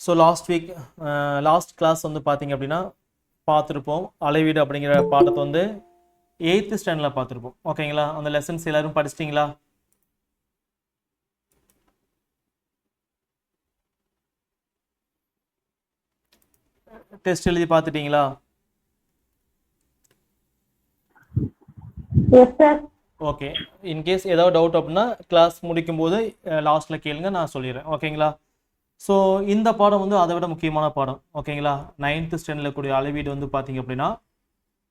So last class வந்து பார்த்தீங்க அப்படின்னா பார்த்துருப்போம். அளவீடு அப்படிங்கிற பாடத்தை வந்து 8th ஸ்டாண்டர்டில் பார்த்துருப்போம். ஓகேங்களா? அந்த லெசன்ஸ் எல்லாரும் படிச்சிட்டிங்களா? டெஸ்ட் எழுதி பார்த்துட்டீங்களா? ஓகே. இன்கேஸ் ஏதாவது டவுட் அப்படின்னா கிளாஸ் முடிக்கும் போது லாஸ்ட்டில் கேளுங்க, நான் சொல்லிடுறேன். ஓகேங்களா? ஸோ இந்த பாடம் வந்து அதை விட முக்கியமான பாடம். ஓகேங்களா? 9th ஸ்டாண்டர்டில் கூடிய அளவீடு வந்து பார்த்தீங்க அப்படின்னா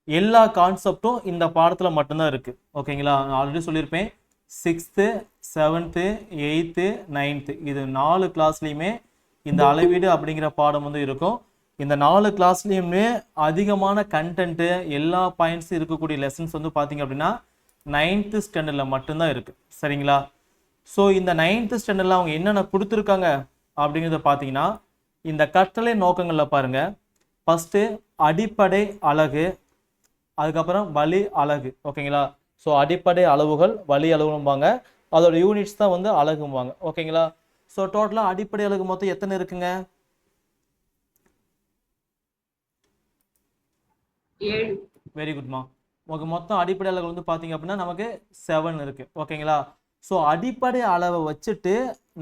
எல்லா கான்செப்டும் இந்த பாடத்தில் மட்டும்தான் இருக்குது. ஓகேங்களா? நான் ஆல்ரெடி சொல்லியிருப்பேன் 6th 7th 8th 9th இது 4 கிளாஸ்லேயுமே இந்த அளவீடு அப்படிங்கிற பாடம் வந்து இருக்கும். இந்த 4 கிளாஸ்லேயுமே அதிகமான கண்டென்ட்டு எல்லா பாயிண்ட்ஸும் இருக்கக்கூடிய லெசன்ஸ் வந்து பார்த்தீங்க அப்படின்னா 9th ஸ்டாண்டர்டில் மட்டும்தான் இருக்குது. சரிங்களா? ஸோ இந்த 9th ஸ்டாண்டர்டில் அவங்க என்னென்ன கொடுத்துருக்காங்க அப்படிங்கிறத பார்த்தீங்கன்னா இந்த கற்றலை நோக்கங்களில் பாருங்கள். ஃபஸ்ட்டு அடிப்படை அலகு, அதுக்கப்புறம் வழி அலகு. ஓகேங்களா? ஸோ அடிப்படை அளவுகள் வழி அளவும்பாங்க, அதோட யூனிட்ஸ் தான் வந்து அலகும்பாங்க. ஓகேங்களா? ஸோ டோட்டலாக அடிப்படை அலகு மொத்தம் எத்தனை இருக்குங்க? 7. வெரி குட்மா. உங்களுக்கு மொத்தம் அடிப்படை அளவு வந்து பார்த்தீங்க அப்படின்னா நமக்கு 7 இருக்குது. ஓகேங்களா? ஸோ அடிப்படை அளவை வச்சுட்டு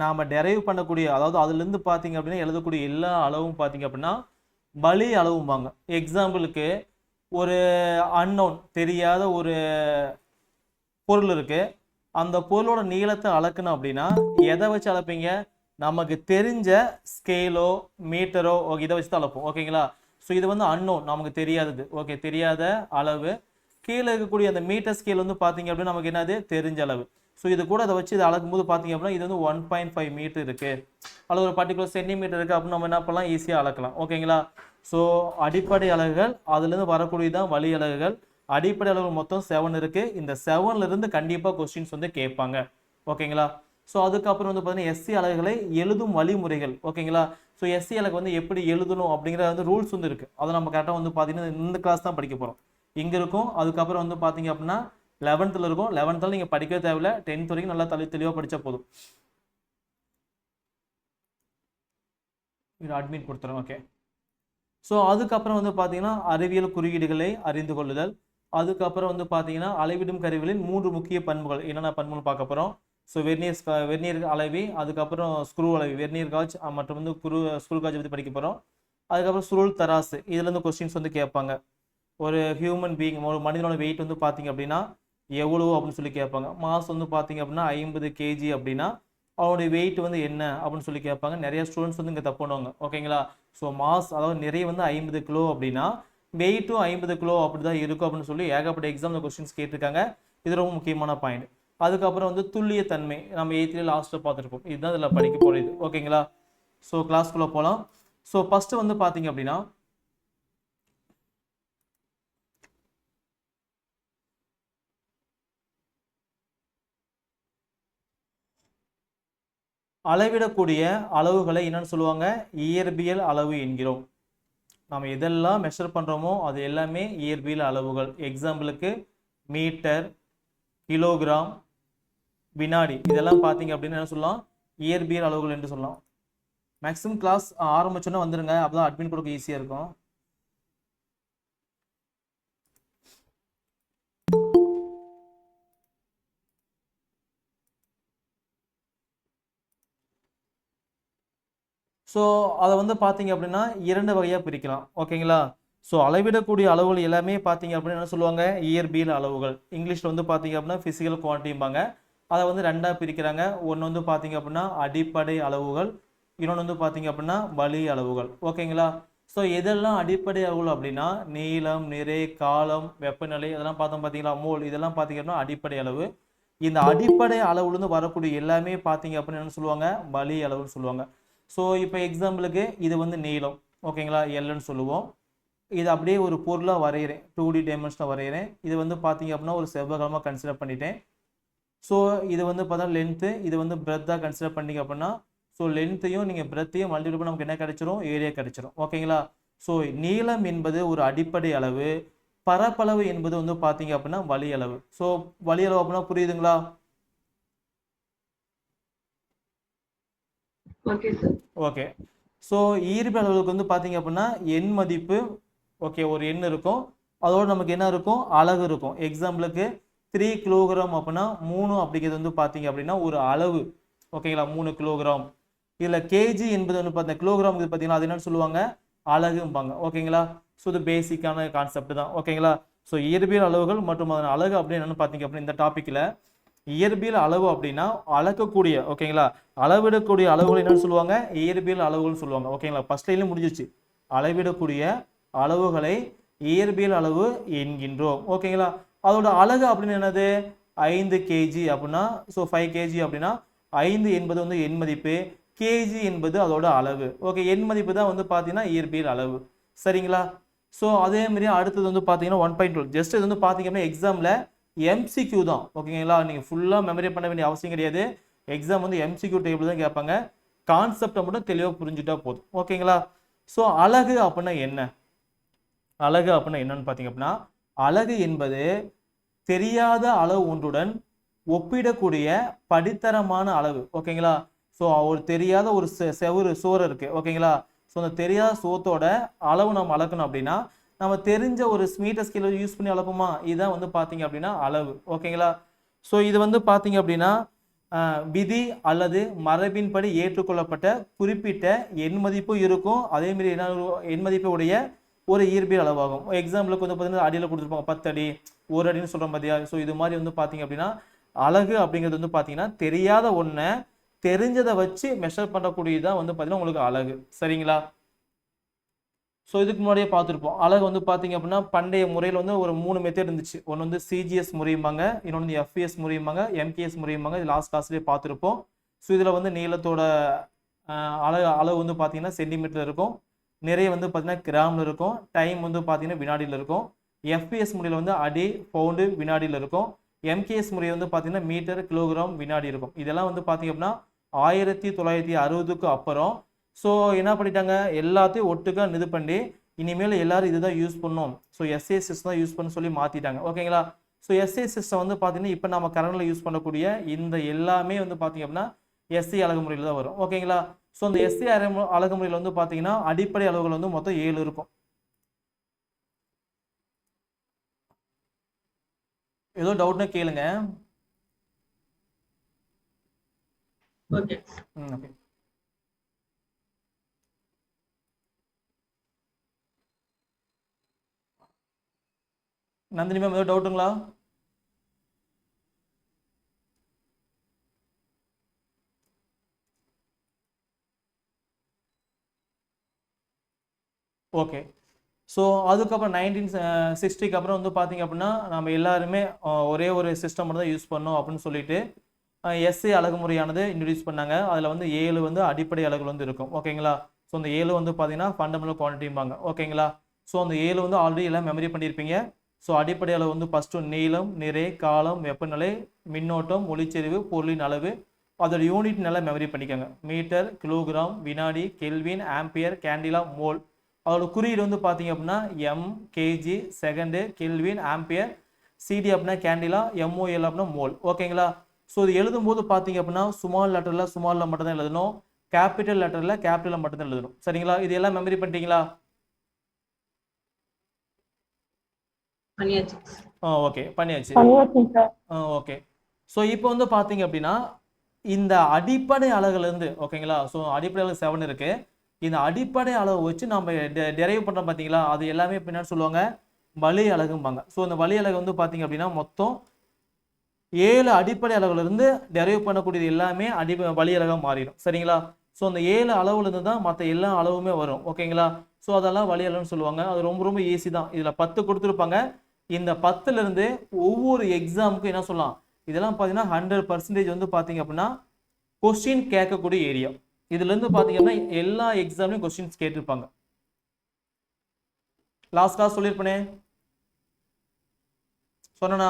நாம் டெரைவ் பண்ணக்கூடிய, அதாவது அதுலேருந்து பார்த்தீங்க அப்படின்னா எழுதக்கூடிய எல்லா அளவும் பார்த்தீங்க அப்படின்னா வழி அளவும்பாங்க. எக்ஸாம்பிளுக்கு ஒரு அன்னோன் தெரியாத ஒரு பொருள் இருக்குது, அந்த பொருளோட நீளத்தை அளக்கணும் அப்படின்னா எதை வச்சு அளப்பீங்க? நமக்கு தெரிஞ்ச ஸ்கேலோ மீட்டரோ இதை வச்சு தான் அளப்போம். ஓகேங்களா? ஸோ இது வந்து அன்னோன், நமக்கு தெரியாதது. ஓகே, தெரியாத அளவு. கீழே இருக்கக்கூடிய அந்த மீட்டர் ஸ்கேல் வந்து பார்த்தீங்க அப்படின்னா நமக்கு என்னது? தெரிஞ்ச அளவு. ஸோ இது கூட அதை வச்சு இதை அளக்கும் போது பார்த்தீங்க அப்படின்னா இது வந்து 1.5 மீட்டர் இருக்குது, அல்லது ஒரு பர்டிகுலர் சென்டிமீட்டர் இருக்குது அப்படின்னு நம்ம என்ன பண்ணலாம்? ஈஸியாக அளக்கலாம். ஓகேங்களா? ஸோ அடிப்படை அலகுகள், அதுலேருந்து வரக்கூடியதான் வழி அலகுகள். அடிப்படை அளவுகள் மொத்தம் 7 இருக்குது. இந்த 7லேருந்து கண்டிப்பாக கொஸ்டின்ஸ் வந்து கேட்பாங்க. ஓகேங்களா? ஸோ அதுக்கப்புறம் வந்து பார்த்தீங்கன்னா எஸ்சி அலகுகளை எழுதும் வழிமுறைகள். ஓகேங்களா? ஸோ எஸ்சி அலகு வந்து எப்படி எழுதணும் அப்படிங்கிற வந்து ரூல்ஸ் வந்து இருக்குது. அதை நம்ம கரெக்டாக வந்து பார்த்தீங்கன்னா இந்த கிளாஸ் தான் படிக்க போகிறோம். இங்கே இருக்கும். அதுக்கப்புறம் வந்து பார்த்தீங்க அப்படின்னா 11th இருக்கும். 11th நீங்கள் படிக்கவே தேவையில்லை, 10th வரைக்கும் நல்லா தெளிவாக படித்தா போதும். இது அட்மிட் கொடுத்துறேன். ஓகே. ஸோ அதுக்கப்புறம் வந்து பார்த்தீங்கன்னா அறிவியல் குறியீடுகளை அறிந்து கொள்ளுதல். அதுக்கப்புறம் வந்து பார்த்தீங்கன்னா அளவிடும் கருவிகளின் 3 முக்கிய பண்புகள். என்னென்ன பண்புகள் பார்க்க போகிறோம்? ஸோ வெர்னியர் அளவி, அதுக்கப்புறம் ஸ்க்ரூ அளவி, வெர்னியர் காஜ் மற்றும் வந்து ஸ்க்ரூ காஜ் பற்றி படிக்க போகிறோம். அதுக்கப்புறம் சுருள் தராசு, இதுலேருந்து கொஸ்டின்ஸ் வந்து கேட்பாங்க. ஒரு ஹியூமன் பீயிங், ஒரு மனிதனோட வெயிட் வந்து பார்த்தீங்க அப்படின்னா எவ்வளோ அப்படின்னு சொல்லி கேட்பாங்க. மாஸ் வந்து பார்த்தீங்க அப்படின்னா 50 kg அப்படின்னா அவனுடைய வெயிட் வந்து என்ன அப்படின்னு சொல்லி கேட்பாங்க. நிறைய ஸ்டூடெண்ட்ஸ் வந்து இங்கே தப்பு பண்ணுவாங்க. ஓகேங்களா? ஸோ மாஸ், அதாவது நிறைய வந்து 50 கிலோ அப்படின்னா வெயிட்டும் 50 கிலோ அப்படி தான் இருக்கும் அப்படின்னு சொல்லி ஏகப்பட்ட எக்ஸாமில் கொஸ்டின்ஸ் கேட்டிருக்காங்க. இது ரொம்ப முக்கியமான பாயிண்ட். அதுக்கப்புறம் வந்து துல்லியத்தன்மை, நம்ம 8th லாஸ்ட்டில் பார்த்துருப்போம். இதுதான் இதில் படிக்க போகிறது. ஓகேங்களா? ஸோ கிளாஸ்க்குள்ளே போகலாம். ஸோ ஃபஸ்ட்டு வந்து பார்த்தீங்க அப்படின்னா அளவிடக்கூடிய அளவுகளை என்னன்னு சொல்லுவாங்க? இயற்பியல் அளவு என்கிறோம். நம்ம எதெல்லாம் மெஷர் பண்ணுறோமோ அது எல்லாமே இயற்பியல் அளவுகள். எக்ஸாம்பிளுக்கு மீட்டர், கிலோகிராம், வினாடி, இதெல்லாம் பார்த்தீங்க அப்படின்னு என்ன சொல்லலாம்? இயற்பியல் அளவுகள் என்று சொல்லலாம். மேக்ஸிமம் கிளாஸ் ஆரம்பிச்சோன்னா வந்துடுங்க, அப்போதான் அட்மின் கொடுக்க ஈஸியாக இருக்கும். ஸோ அதை வந்து பார்த்தீங்க அப்படின்னா 2 வகையாக பிரிக்கலாம். ஓகேங்களா? ஸோ அளவிடக்கூடிய அளவுகள் எல்லாமே பார்த்தீங்க அப்படின்னா என்ன சொல்லுவாங்க? இயற்பியல் அளவுகள். இங்கிலீஷில் வந்து பார்த்தீங்க அப்படின்னா ஃபிசிக்கல் குவான்டிட்டிம்பாங்க. அதை வந்து 2ஆக பிரிக்கிறாங்க. ஒன்று வந்து பார்த்தீங்க அப்படின்னா அடிப்படை அளவுகள், இன்னொன்று வந்து பார்த்தீங்க அப்படின்னா வழி அளவுகள். ஓகேங்களா? ஸோ எதெல்லாம் அடிப்படை அளவுகள் அப்படின்னா நீளம், நிறை, காலம், வெப்பநிலை, இதெல்லாம் பார்த்தோம் பார்த்தீங்களா? மோல், இதெல்லாம் பார்த்தீங்க அப்படின்னா அடிப்படை அளவு. இந்த அடிப்படை அளவுலேருந்து வரக்கூடிய எல்லாமே பார்த்தீங்க அப்படின்னு என்ன சொல்லுவாங்க? வழி அளவுன்னு சொல்லுவாங்க. ஸோ இப்போ எக்ஸாம்பிளுக்கு இது வந்து நீளம். ஓகேங்களா? எல்லுன்னு சொல்லுவோம். இது அப்படியே ஒரு பொருளாக வரைகிறேன், 2D டைமென்ஷனாக வரைகிறேன். இது வந்து பார்த்தீங்க அப்படின்னா ஒரு செவ்வகமாக கன்சிடர் பண்ணிட்டேன். ஸோ இது வந்து பார்த்தா லென்த்து, இது வந்து பிரெத்தாக கன்சிடர் பண்ணிங்க அப்படின்னா ஸோ லென்த்தையும் நீங்கள் பிரெத்தையும் மல்டிபிள் பண்ண நமக்கு என்ன கிடைச்சிரும்? ஏரியா கிடைச்சிரும். ஓகேங்களா? ஸோ நீளம் என்பது ஒரு அடிப்படை அளவு, பரப்பளவு என்பது வந்து பார்த்தீங்க அப்படின்னா வழி அளவு. ஸோ வழி அளவு அப்படின்னா புரியுதுங்களா? Okay sir. ஓகே. ஸோ இயற்பியல் அளவுக்கு வந்து பார்த்தீங்க அப்படின்னா எண் மதிப்பு, ஓகே, ஒரு எண் இருக்கும், அதோட நமக்கு என்ன இருக்கும், அலகு இருக்கும். எக்ஸாம்பிளுக்கு 3 கிலோகிராம் அப்படின்னா 3 அப்படிங்கிறது வந்து பார்த்தீங்க அப்படின்னா ஒரு அளவு, ஓகேங்களா, 3 கிலோகிராம். இதில் கேஜி என்பது வந்து பார்த்தீங்கன்னா கிலோகிராம் இது பார்த்தீங்கன்னா அது என்னன்னு சொல்லுவாங்க, அலகும்பாங்க, ஓகேங்களா. ஸோ இது பேசிக்கான கான்செப்ட் தான், ஓகேங்களா. ஸோ இயற்பியல் அளவுகள் மற்றும் அதன் அலகு அப்படின்னு என்னன்னு பார்த்தீங்க அப்படின்னா இந்த டாப்பிக்கில் இயற்பியல் அளவு அப்படின்னா அளக்கக்கூடிய, ஓகேங்களா, அளவிடக்கூடிய அளவுகள் என்னன்னு சொல்லுவாங்க, இயற்பியல் அளவுகள் சொல்லுவாங்க, ஓகேங்களா. ஃபர்ஸ்ட் லைன்ல முடிஞ்சிச்சு, அளவிடக்கூடிய அளவுகளை இயற்பியல் அளவு என்கின்றோம், ஓகேங்களா. அதோட அலகு அப்படின்னு என்னது, 5 கேஜி அப்படின்னா, ஸோ 5 கேஜி அப்படின்னா 5 என்பது வந்து எண் மதிப்பு, கேஜி என்பது அதோட அளவு, ஓகே. எண் மதிப்பு தான் வந்து பார்த்தீங்கன்னா இயற்பியல் அளவு, சரிங்களா. ஸோ அதே மாதிரி அடுத்தது வந்து பார்த்தீங்கன்னா 1.12, ஜஸ்ட் இது வந்து பார்த்தீங்க அப்படின்னா எக்ஸாமில் எம்சிக்யூ தான், ஓகேங்களா. நீங்கள் ஃபுல்லாக மெமரி பண்ண வேண்டிய அவசியம் கிடையாது. எக்ஸாம் வந்து எம்சிக்யூ டேபிள் தான் கேட்பாங்க, கான்செப்டை மட்டும் தெளிவாக புரிஞ்சுட்டா போதும், ஓகேங்களா. ஸோ அலகு அப்படின்னா என்ன, அலகு அப்படின்னா என்னன்னு பார்த்தீங்க அப்படின்னா அலகு என்பது தெரியாத அளவு ஒன்றுடன் ஒப்பிடக்கூடிய படித்தரமான அளவு, ஓகேங்களா. ஸோ ஒரு தெரியாத ஒரு செவுறு சோறு இருக்கு, ஓகேங்களா. ஸோ அந்த தெரியாத சோத்தோட அளவு நம்ம அளக்கணும் அப்படின்னா நம்ம தெரிஞ்ச ஒரு மீட்டர் ஸ்கேல் யூஸ் பண்ணி அளப்போமா, இதுதான் வந்து பார்த்தீங்க அப்படின்னா அளவு, ஓகேங்களா. ஸோ இது வந்து பார்த்தீங்க அப்படின்னா விதி அல்லது மரபின்படி ஏற்றுக்கொள்ளப்பட்ட குறிப்பிட்ட எண் மதிப்பு இருக்கும், அதே மாதிரி என்ன எண் மதிப்பு உடைய ஒரு இயற்பியல் அளவாகும். எக்ஸாம்பிளுக்கு வந்து பார்த்தீங்கன்னா அடியில் கொடுத்துருப்பாங்க 10 அடி 1 அடின்னு சொல்கிறோம் பார்த்தியா. ஸோ இது மாதிரி வந்து பார்த்தீங்க அப்படின்னா அலகு அப்படிங்கிறது வந்து பார்த்தீங்கன்னா தெரியாத ஒன்றை தெரிஞ்சதை வச்சு மெஷர் பண்ணக்கூடியதான் வந்து பார்த்தீங்கன்னா உங்களுக்கு அலகு, சரிங்களா. ஸோ இதுக்கு முன்னாடியே பார்த்துருப்போம், அலகு வந்து பார்த்தீங்க அப்படின்னா பண்டைய முறையில் வந்து ஒரு 3 மெத்தட் இருந்துச்சு. ஒன்று வந்து சிஜிஎஸ் முறையும்பாங்க, இன்னொன்று வந்து எஃப்எஸ் முறையும்பாங்க, எம்கேஎஸ் முறையும்பாங்க. இது லாஸ்ட் கிளாஸ்லேயே பார்த்துருப்போம். ஸோ இதில் வந்து நீளத்தோட அளவு வந்து பார்த்தீங்கன்னா சென்டிமீட்டர் இருக்கும், நிறைய வந்து பார்த்தீங்கன்னா கிராமில் இருக்கும், டைம் வந்து பார்த்தீங்கன்னா வினாடியில் இருக்கும். எஃப்பிஎஸ் முறையில் வந்து அடி பவுண்டு வினாடியில் இருக்கும். எம்கேஎஸ் முறை வந்து பார்த்தீங்கன்னா மீட்டர் கிலோகிராம் வினாடி இருக்கும். இதெல்லாம் வந்து பார்த்தீங்க அப்படின்னா 1960க்கு அப்புறம் ஸோ என்ன பண்ணிட்டாங்க, எல்லாத்தையும் ஒட்டுக்கா இது பண்ணி இனிமேல் எல்லாரும் இதுதான் யூஸ் பண்ணணும், ஸோ எஸ்ஏ சிஸ்டம் தான் யூஸ் பண்ண சொல்லி மாற்றிட்டாங்க, ஓகேங்களா. ஸோ எஸ்ஏ சிஸ்டம் வந்து பார்த்தீங்கன்னா இப்போ நம்ம கரண்டில் யூஸ் பண்ணக்கூடிய இந்த எல்லாமே வந்து பார்த்தீங்க அப்படின்னா எஸ்சி அலகு முறையில் தான் வரும், ஓகேங்களா. ஸோ அந்த எஸ்சி அலகு முறையில் வந்து பார்த்தீங்கன்னா அடிப்படை அளவுகள் வந்து மொத்தம் 7 இருக்கும். ஏதோ டவுட்னா கேளுங்க. ஓகே. நந்தினி மேம் ஏதோ டவுட்டுங்களா? ஓகே. ஸோ அதுக்கப்புறம் 1960க்கு அப்புறம் வந்து பார்த்தீங்க அப்படின்னா நம்ம எல்லாருமே ஒரே ஒரு சிஸ்டம் மட்டும் தான் யூஸ் பண்ணோம் அப்படின்னு சொல்லிட்டு எஸ்ஏ அலகு முறையானது இன்ட்ரடியூஸ் பண்ணாங்க. அதில் வந்து 7 வந்து அடிப்படை அலகுகள் வந்து இருக்கும், ஓகேங்களா. ஸோ அந்த 7 வந்து பார்த்தீங்கன்னா ஃபண்டமெண்டல் குவான்டிட்டிம்பாங்க, ஓகேங்களா. ஸோ அந்த 7 வந்து ஆல்ரெடி எல்லாம் மெமரி பண்ணியிருப்பீங்க. ஸோ அடிப்படை அளவு வந்து ஃபஸ்ட்டு நீளம், நிறை, காலம், வெப்பநிலை, மின்னோட்டம், ஒளிச்செறிவு, பொருளின் அளவு, அதோட யூனிட் நல்லா மெமரி பண்ணிக்கோங்க. மீட்டர், கிலோகிராம், வினாடி, கெல்வின், ஆம்பியர், கேண்டிலா, மோல். அதோட குறியீடு வந்து பார்த்தீங்க அப்படின்னா M, KG, second, kelvin, ampere, CD அப்படின்னா கேண்டிலா, எம்ஓஎல் அப்படின்னா மோல், ஓகேங்களா. ஸோ இது எழுதும்போது பார்த்தீங்க அப்படின்னா ஸ்மால் லெட்டரில் மட்டும்தான் எழுதணும், கேபிட்டல் லெட்டரில் கேபிட்டலில் மட்டும்தான் எழுதணும், சரிங்களா. இது எல்லாம் மெமரி பண்ணிட்டீங்களா? ஓகே, பண்ணியாச்சு. ஓகே. ஸோ இப்போ வந்து பார்த்தீங்க அப்படின்னா இந்த அடிப்படை அலகுலேருந்து, ஓகேங்களா. ஸோ அடிப்படை அளவு 7 இருக்கு. இந்த அடிப்படை அளவு வச்சு நம்ம டெரைவ் பண்ணுறோம் பார்த்தீங்களா, அது எல்லாமே பின்னாடி சொல்லுவாங்க வழி அலகும்பாங்க. ஸோ இந்த வழி அலகு வந்து பார்த்தீங்க அப்படின்னா மொத்தம் 7 அடிப்படை அளவுலேருந்து டெரைவ் பண்ணக்கூடியது எல்லாமே வழி அலகாக மாறிடும், சரிங்களா. ஸோ அந்த 7 அளவுலேருந்து தான் மற்ற எல்லா அளவுமே வரும், ஓகேங்களா. ஸோ அதெல்லாம் வழி அலகுன்னு சொல்லுவாங்க. அது ரொம்ப ரொம்ப ஈஸி தான். இதில் 10 கொடுத்துருப்பாங்க. இந்த 10லேருந்து ஒவ்வொரு எக்ஸாமுக்கும் என்ன சொல்லலாம், இதெல்லாம் பார்த்தீங்கன்னா 100% வந்து பார்த்தீங்க அப்படின்னா கொஸ்டின் கேட்கக்கூடிய ஏரியா. இதுலேருந்து பார்த்தீங்கன்னா எல்லா எக்ஸாம்லையும் கொஸ்டின்ஸ் கேட்டிருப்பாங்க. லாஸ்ட் கிளாஸ் சொல்லியிருப்பேனே, சொன்னா